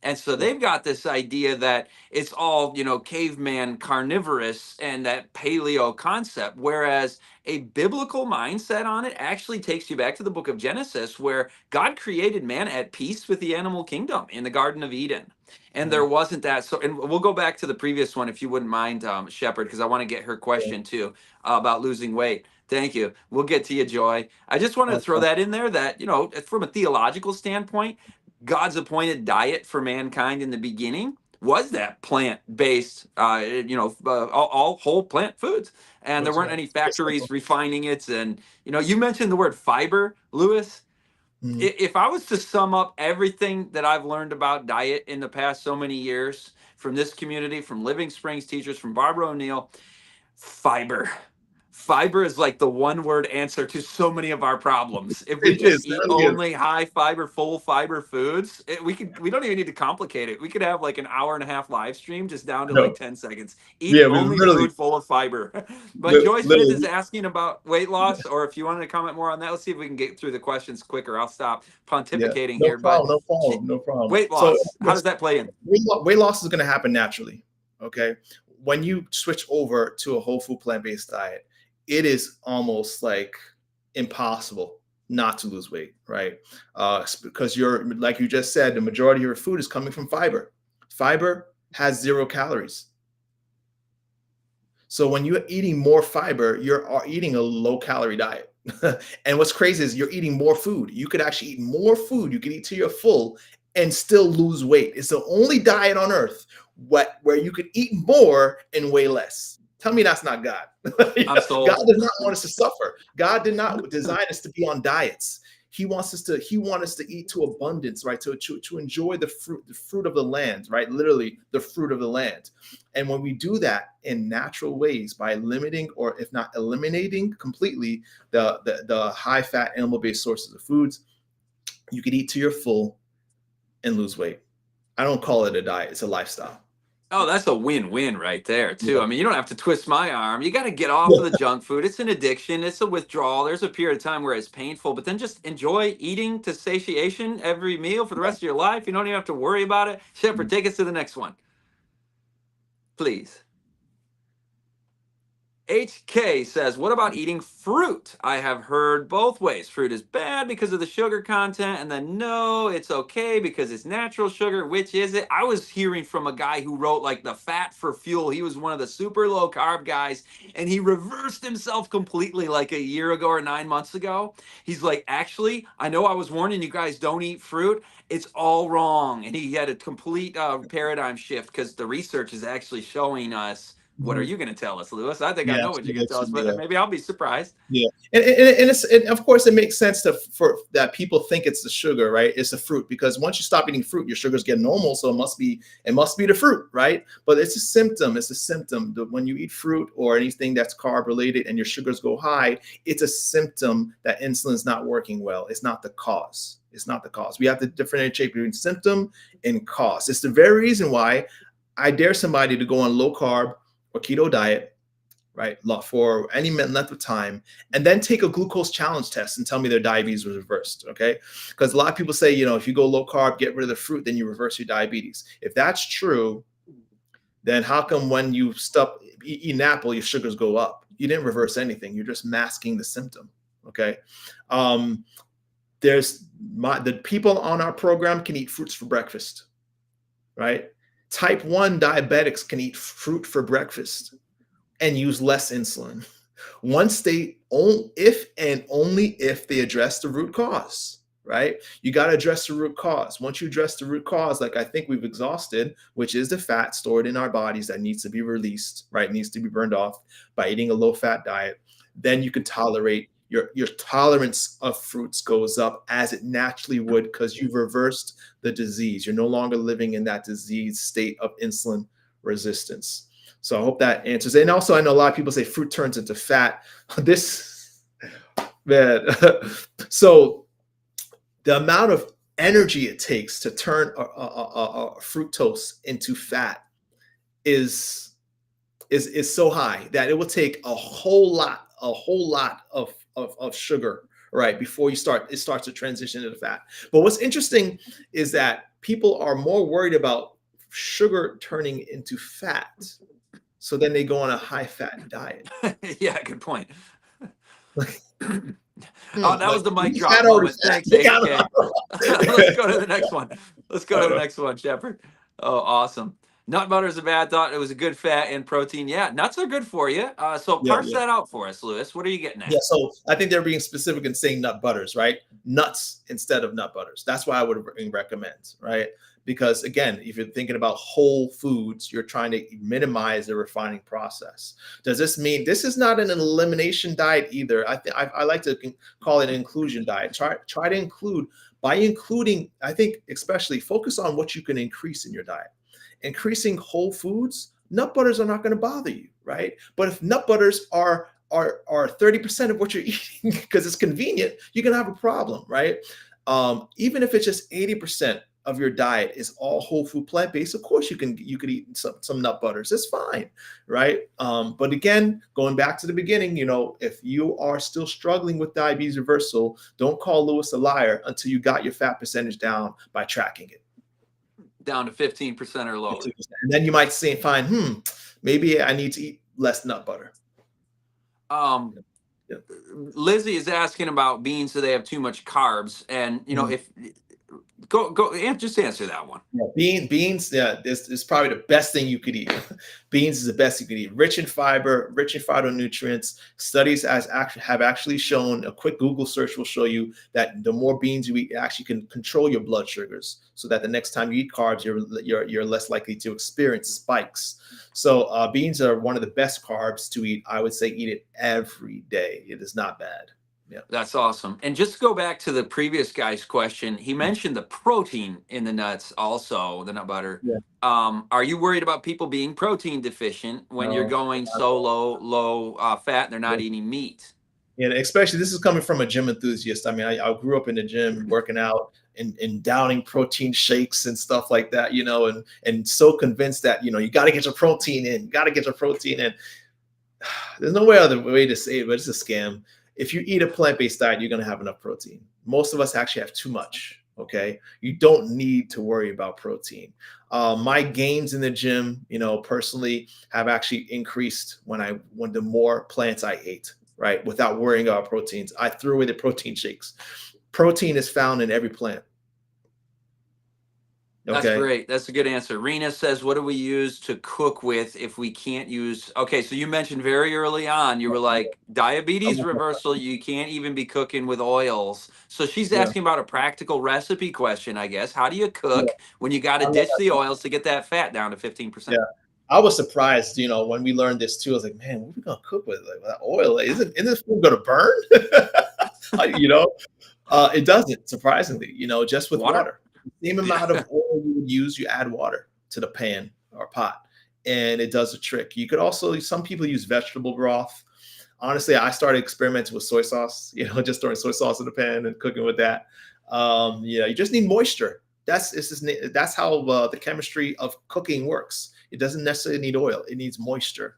And so Yep. they've got this idea that it's all, caveman carnivorous and that paleo concept. Whereas a biblical mindset on it actually takes you back to the book of Genesis, where God created man at peace with the animal kingdom in the Garden of Eden. And there Mm. wasn't that. So, and we'll go back to the previous one if you wouldn't mind, Shepard, because I want to get her Yeah. question too about losing weight. Thank you. We'll get to you, Joy. I just wanted to throw Okay. that in there that, from a theological standpoint, God's appointed diet for mankind in the beginning was that plant-based, all whole plant foods, and there That's weren't right. any Very simple. factories refining it. And you mentioned the word fiber, Lewis. Mm. If I was to sum up everything that I've learned about diet in the past so many years from this community, from Living Springs teachers, from Barbara O'Neill, fiber. Fiber is like the one word answer to so many of our problems. If we It just is. It eat really is. only high fiber, full fiber foods, we don't even need to complicate it. We could have like an hour and a half live stream just down to like No. 10 seconds, eating Yeah, we only literally, food full of fiber. But Joy Smith is literally. asking about weight loss, or if you wanted to comment more on that, let's see if we can get through the questions quicker. I'll stop Yeah. pontificating No here. But problem. No problem. No problem. weight So loss, how does that play in? weight loss is going to happen naturally. Okay. When you switch over to a whole food plant-based diet, it is almost like impossible not to lose weight, right? Because you're, like you just said, the majority of your food is coming from fiber. Fiber has 0 calories. So when you're eating more fiber, you're eating a low calorie diet. And what's crazy is you're eating more food. You could actually eat more food. You could eat till you're full and still lose weight. It's the only diet on earth where you could eat more and weigh less. Tell me that's not God. I'm God sold. does not want us to suffer. God did not design us to be on diets. He wants us to eat to abundance, right? To enjoy the fruit of the land, right? Literally the fruit of the land. And when we do that in natural ways by limiting, or if not eliminating completely, the high fat animal based sources of foods, you could eat to your full and lose weight. I don't call it a diet, it's a lifestyle. Oh, that's a win-win right there, too. Yeah. I mean, you don't have to twist my arm. You got to get off of the junk food. It's an addiction. It's a withdrawal. There's a period of time where it's painful, but then just enjoy eating to satiation every meal for the rest of your life. You don't even have to worry about it. Shepard, take us to the next one, please. HK says, what about eating fruit? I have heard both ways. Fruit is bad because of the sugar content, and then no, it's okay because it's natural sugar. Which is it? I was hearing from a guy who wrote like the fat for fuel. He was one of the super low carb guys, and he reversed himself completely like a year ago or 9 months ago. He's like, actually, I know I was warning you guys don't eat fruit. It's all wrong. And he had a complete paradigm shift because the research is actually showing us What are Mhm. you going to tell us, Lewis? I think I Yeah, know what you're going to tell us, but yeah. maybe I'll be surprised. Yeah, and of course it makes sense for that people think it's the sugar, right? It's the fruit because once you stop eating fruit, your sugars get normal, so it must be the fruit, right? But it's a symptom. It's a symptom. When you eat fruit or anything that's carb related and your sugars go high, it's a symptom that insulin's not working well. It's not the cause. It's not the cause. We have to differentiate between symptom and cause. It's the very reason why I dare somebody to go on low carb or keto diet, right, for any length of time, and then take a glucose challenge test and tell me their diabetes was reversed. Okay, because a lot of people say, if you go low carb, get rid of the fruit, then you reverse your diabetes. If that's true, then how come when you stop eating apple, your sugars go up? You didn't reverse anything. You're just masking the symptom. Okay, um, the people on our program can eat fruits for breakfast, right? Type 1 diabetics can eat fruit for breakfast and use less insulin once they if and only if they address the root cause, right? You got to address the root cause. Once you address the root cause, like I think we've exhausted, which is the fat stored in our bodies that needs to be released, right? Needs to be burned off by eating a low fat diet, then you can tolerate your tolerance of fruits goes up as it naturally would because you've reversed the disease. You're no longer living in that disease state of insulin resistance. So I hope that answers. And also, I know a lot of people say fruit turns into fat. This, man. So the amount of energy it takes to turn a fructose into fat is so high that it will take a whole lot of sugar, right, before it starts to transition into fat. But what's interesting is that people are more worried about sugar turning into fat, so then they go on a high fat diet. Yeah, good point. Like, Oh, that like was the mic is drop fat already moment. fat? Thanks, Look out. HK. Let's go to the next one. Let's go to the next one, Shepard. Oh, awesome. Nut butter is a bad thought. It was a good fat and protein. Yeah, nuts are good for you. So Yeah, parse yeah. that out for us, Lewis. What are you getting Yeah, at? so I think they're being specific in saying nut butters, right? Nuts instead of nut butters. That's why I would recommend, right? Because again, if you're thinking about whole foods, you're trying to minimize the refining process. Does this mean this is not an elimination diet either? I like to call it an inclusion diet. Try to include by including. I think especially focus on what you can increase in your diet. Increasing whole foods, nut butters are not going to bother you, right? But if nut butters are 30% of what you're eating because it's convenient, you're gonna have a problem, right? Even if it's just 80% of your diet is all whole food plant-based, of course you could eat some nut butters. It's fine, right? But again, going back to the beginning, if you are still struggling with diabetes reversal, don't call Lewis a liar until you got your fat percentage down by tracking it. Down to 15% or lower. 15%. And then you might find, maybe I need to eat less nut butter. Um, Yeah. Lizzie is asking about beans, so they have too much carbs, and Mhm. if go and just answer that one. Yeah, beans, yeah, this is probably the best thing you could eat. Beans is the best you could eat. Rich in fiber, rich in phytonutrients. Studies have actually shown, a quick Google search will show you that the more beans you eat, it actually can control your blood sugars, so that the next time you eat carbs, you're less likely to experience spikes. So beans are one of the best carbs to eat. I would say eat it every day. It is not bad. Yeah. That's awesome. And just to go back to the previous guy's question, he mentioned the protein in the nuts, also the nut butter. Yeah. Are you worried about people being protein deficient when you're No. going so low fat and they're not eating meat? And especially this is coming from a gym enthusiast. I mean, I grew up in the gym working out and downing protein shakes and stuff like that, and so convinced that, you got to get your protein in, got to get your protein in. There's no other way to say it, but it's a scam. If you eat a plant-based diet, you're going to have enough protein. Most of us actually have too much. Okay. You don't need to worry about protein. My gains in the gym, personally have actually increased when the more plants I ate, right? Without worrying about proteins. I threw away the protein shakes. Protein is found in every plant. That's Okay. great. That's a good answer. Rena says, what do we use to cook with if we can't use? Okay, so you mentioned very early on, you were like, diabetes reversal, you can't even be cooking with oils. So she's Yeah. asking about a practical recipe question, I guess. How do you Yeah. cook when you got to I love ditch the that. oils to get that fat down to 15%? Yeah. I was surprised, when we learned this too. I was like, man, what are we gonna cook with, like, that oil? Like, isn't this food gonna burn? you know, it doesn't, surprisingly. Just with Water? water, the same Yeah. amount of oil you would use, you add water to the pan or pot, and it does a trick. You could also, some people use vegetable broth. Honestly, I started experimenting with soy sauce. Just throwing soy sauce in the pan and cooking with that. You just need moisture. That's how the chemistry of cooking works. It doesn't necessarily need oil. It needs moisture.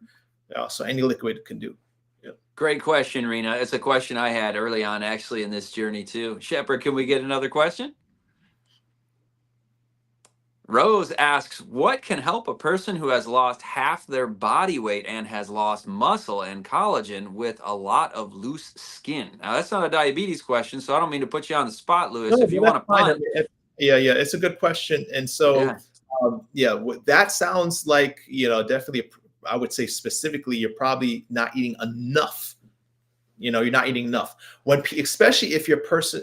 So any liquid can do. Yeah. Great question, Rena. It's a question I had early on, actually, in this journey too. Shepard, can we get another question? Rose asks, what can help a person who has lost half their body weight and has lost muscle and collagen with a lot of loose skin? Now, that's not a diabetes question, so I don't mean to put you on the spot, Lewis. No, If but you want that's to fine. I punt, mean, yeah, it's a good question. And so, yeah. that sounds like, definitely, I would say specifically, you're probably not eating enough. You're not eating enough. Especially if a person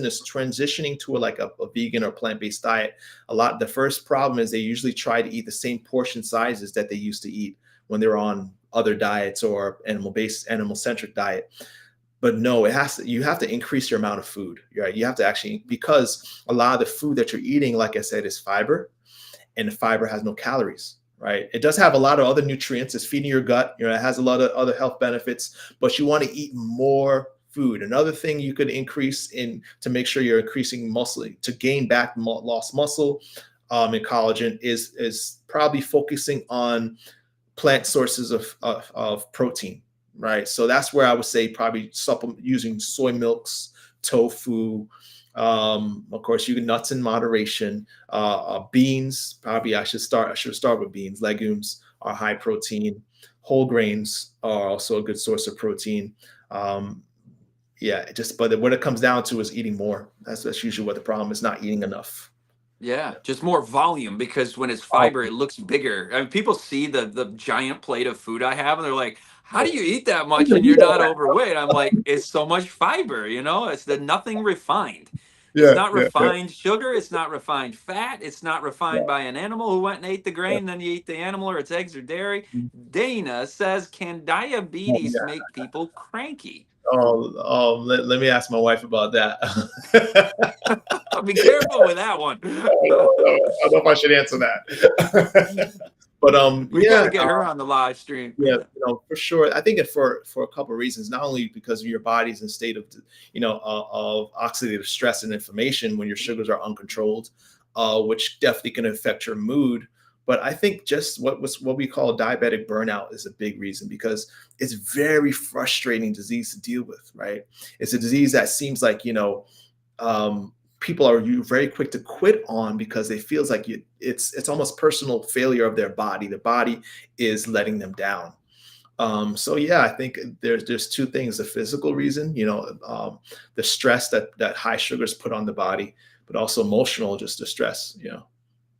is transitioning to a vegan or plant-based diet. The first problem is they usually try to eat the same portion sizes that they used to eat when they were on other diets or animal-centric diet. But no, you have to increase your amount of food. Right? You have to actually, because a lot of the food that you're eating, like I said, is fiber, and the fiber has no calories. Right. It does have a lot of other nutrients. It's feeding your gut. It has a lot of other health benefits, but you want to eat more food. Another thing you could increase to make sure you're increasing muscle, to gain back lost muscle and collagen, is probably focusing on plant sources of protein. Right. So that's where I would say probably using soy milks, tofu. Of course, you can nuts in moderation. Beans, probably I should start with beans. Legumes are high protein. Whole grains are also a good source of protein. But what it comes down to is eating more. That's usually what the problem is, not eating enough. Yeah, just more volume, because when it's fiber, it looks bigger. I mean, people see the giant plate of food I have, and they're like, "How do you eat that much and you're not overweight?" I'm like, "It's so much fiber, It's the nothing refined. It's Yeah, not yeah, yeah, refined sugar. It's not refined fat. It's not yeah, refined by an animal who went and ate the yeah. grain, then you eat the animal, or it's eggs or dairy." Dana says, "Can diabetes Yeah. make people cranky?" Let me ask my wife about that. Be careful with that one. I don't know if I should answer that. But We got to get her on the live stream. yeah, for sure. I think for a couple of reasons, not only because of your body's in state of, of oxidative stress and inflammation when your sugars are uncontrolled, which definitely can affect your mood. But I think just what we call diabetic burnout is a big reason, because it's very frustrating disease to deal with, right? It's a disease that seems like, people are very quick to quit on, because it feels like it's almost personal failure of their body. The body is letting them down. So yeah, I think there's two things: the physical reason, the stress that high sugars put on the body, but also emotional, just the stress. Yeah.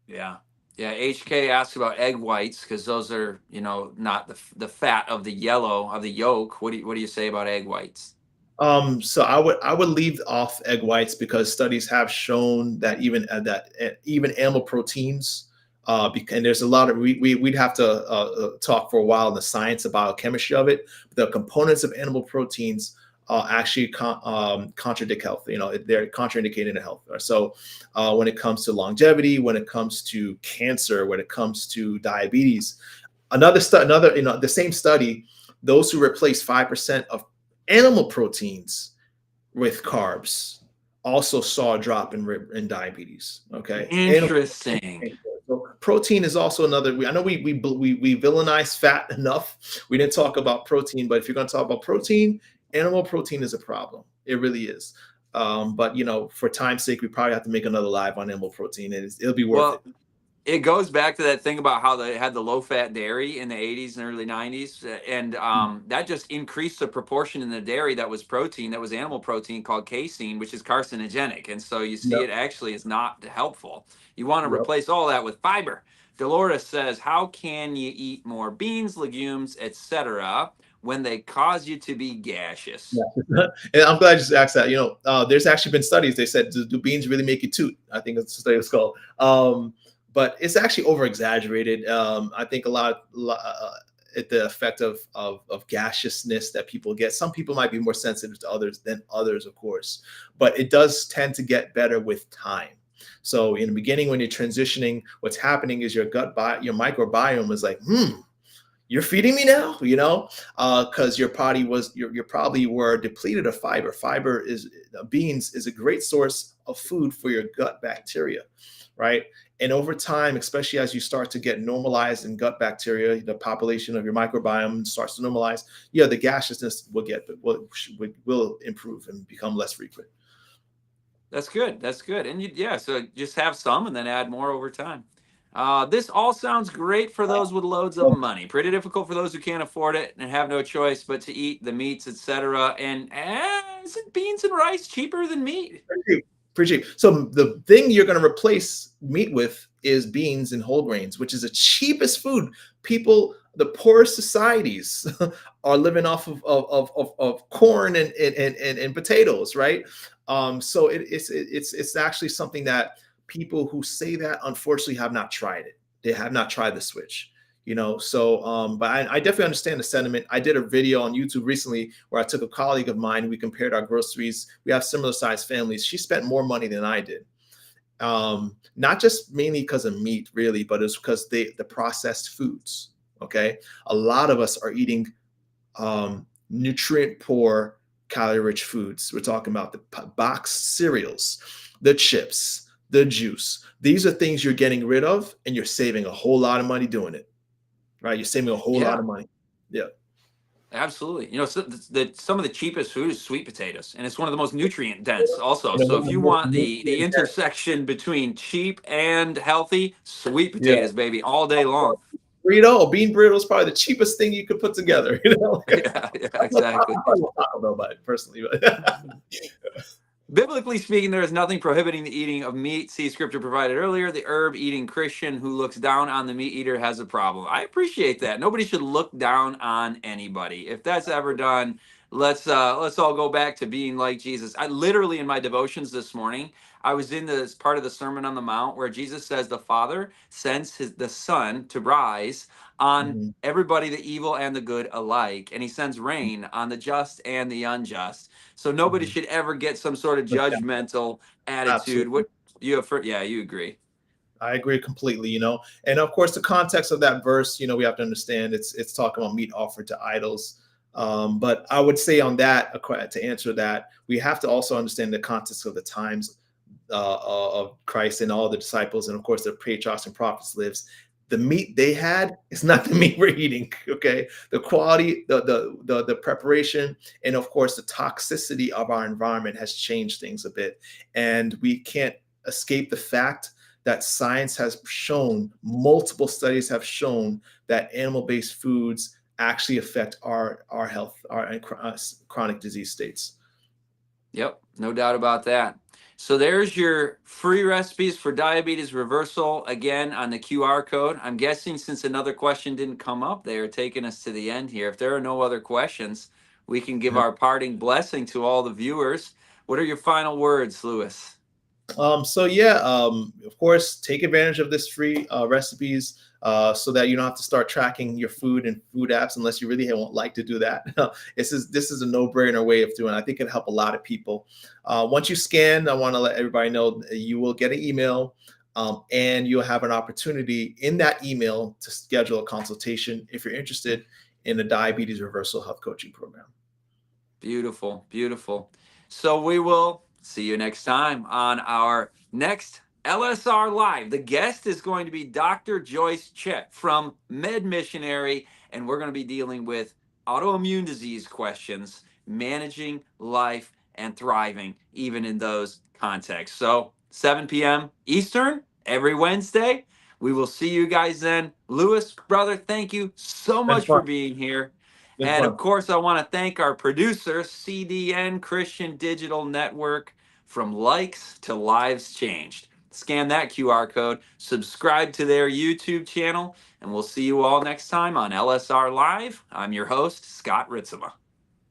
Yeah. HK asks about egg whites, because those are, not the fat of the yellow of the yolk. What do you say about egg whites? So I would leave off egg whites, because studies have shown that even animal proteins, and there's a lot of we'd have to talk for a while in the science, about biochemistry of it. The components of animal proteins actually contradict health. They're contraindicated in health. So when it comes to longevity, when it comes to cancer, when it comes to diabetes, the same study, those who replace 5% of animal proteins with carbs also saw a drop in diabetes. Okay, Interesting. so protein is also another. I know we villainize fat enough. We didn't talk about protein, but if you're going to talk about protein, animal protein is a problem. It really is. But for time's sake, we probably have to make another live on animal protein, and it'll be worth it. Well, it goes back to that thing about how they had the low fat dairy in the 80s and early 90s. And that just increased the proportion in the dairy that was protein, that was animal protein, called casein, which is carcinogenic. And so you see, Yep. it actually is not helpful. You want to Yep. replace all that with fiber. Dolores says, how can you eat more beans, legumes, etc., when they cause you to be gaseous? Yeah. And I'm glad you asked that. There's actually been studies. They said, do beans really make you toot? I think that's the study was called. but it's actually over exaggerated. I think at the effect of gaseousness that people get. Some people might be more sensitive to others than others, of course, but it does tend to get better with time. So in the beginning, when you're transitioning, what's happening is your microbiome is like, you're feeding me now, because your body you probably were depleted of fiber. Beans is a great source of food for your gut bacteria, right? And over time, especially as you start to get normalized in gut bacteria, the population of your microbiome starts to normalize. Yeah, the gaseousness will improve and become less frequent. That's good. That's good. And yeah, so just have some and then add more over time. This all sounds great for those with loads of money. Pretty difficult for those who can't afford it and have no choice but to eat the meats, etc. And isn't beans and rice cheaper than meat? Pretty cheap. So the thing you're going to replace meat with is beans and whole grains, which is the cheapest food. People, the poorest societies, are living off of corn and potatoes, right? So it's actually something that people who say that unfortunately have not tried it. They have not tried the switch. But I definitely understand the sentiment. I did a video on YouTube recently where I took a colleague of mine. We compared our groceries. We have similar sized families. She spent more money than I did. Not just mainly because of meat, really, but it's because the processed foods. Okay, a lot of us are eating nutrient poor, calorie rich foods. We're talking about the boxed cereals, the chips, the juice. These are things you're getting rid of, and you're saving a whole lot of money doing it. Right, you're saving a whole lot Yeah, of money. Yeah. absolutely. Some of the cheapest food is sweet potatoes, and it's one of the most nutrient dense also. So if you want the intersection between cheap and healthy, sweet Yeah. potatoes, baby, all day long. Burrito, a bean burrito is probably the cheapest thing you could put together. Yeah, yeah, exactly. I love Taco Bell by it personally, but Biblically speaking, there is nothing prohibiting the eating of meat. See scripture provided earlier. The herb eating Christian who looks down on the meat eater has a problem. I appreciate that. Nobody should look down on anybody. If that's ever done, let's all go back to being like Jesus. I literally in my devotions this morning, I was in this part of the Sermon on the Mount where Jesus says the Father sends the Son to rise on Mhm. everybody, the evil and the good alike, and he sends rain on the just and the unjust. So nobody Mhm. should ever get some sort of Yeah, judgmental attitude. absolutely. What you have? Yeah, you agree. I agree completely, And of course, the context of that verse, we have to understand it's talking about meat offered to idols. But I would say on that, to answer that, we have to also understand the context of the times of Christ and all the disciples, and of course the patriarchs and prophets lives. The meat they had is not the meat we're eating. Okay, the quality, the preparation, and of course the toxicity of our environment has changed things a bit, and we can't escape the fact that science has shown, multiple studies have shown that animal-based foods actually affect our health, our chronic disease states. Yep, no doubt about that. So there's your free recipes for diabetes reversal again on the QR code. I'm guessing since another question didn't come up, they are taking us to the end here. If there are no other questions, we can give our parting blessing to all the viewers. What are your final words, Lewis? So yeah, of course, take advantage of this free recipes so that you don't have to start tracking your food and food apps unless you really won't like to do that. This is a no-brainer way of doing it. I think it'll help a lot of people. Once you scan, I want to let everybody know that you will get an email and you'll have an opportunity in that email to schedule a consultation if you're interested in the diabetes reversal health coaching program. Beautiful, beautiful. So we will see you next time on our next LSR Live. The guest is going to be Dr. Joyce Chet from Med Missionary, and we're going to be dealing with autoimmune disease questions, managing life and thriving, even in those contexts. So 7 p.m. Eastern every Wednesday. We will see you guys then. Lewis, brother, thank you so Been much fun. for being here. Been And of fun. course, I want to thank our producer, CDN Christian Digital Network, from likes to lives changed. Scan that QR code, subscribe to their YouTube channel, and we'll see you all next time on LSR Live. I'm your host, Scott Ritsema.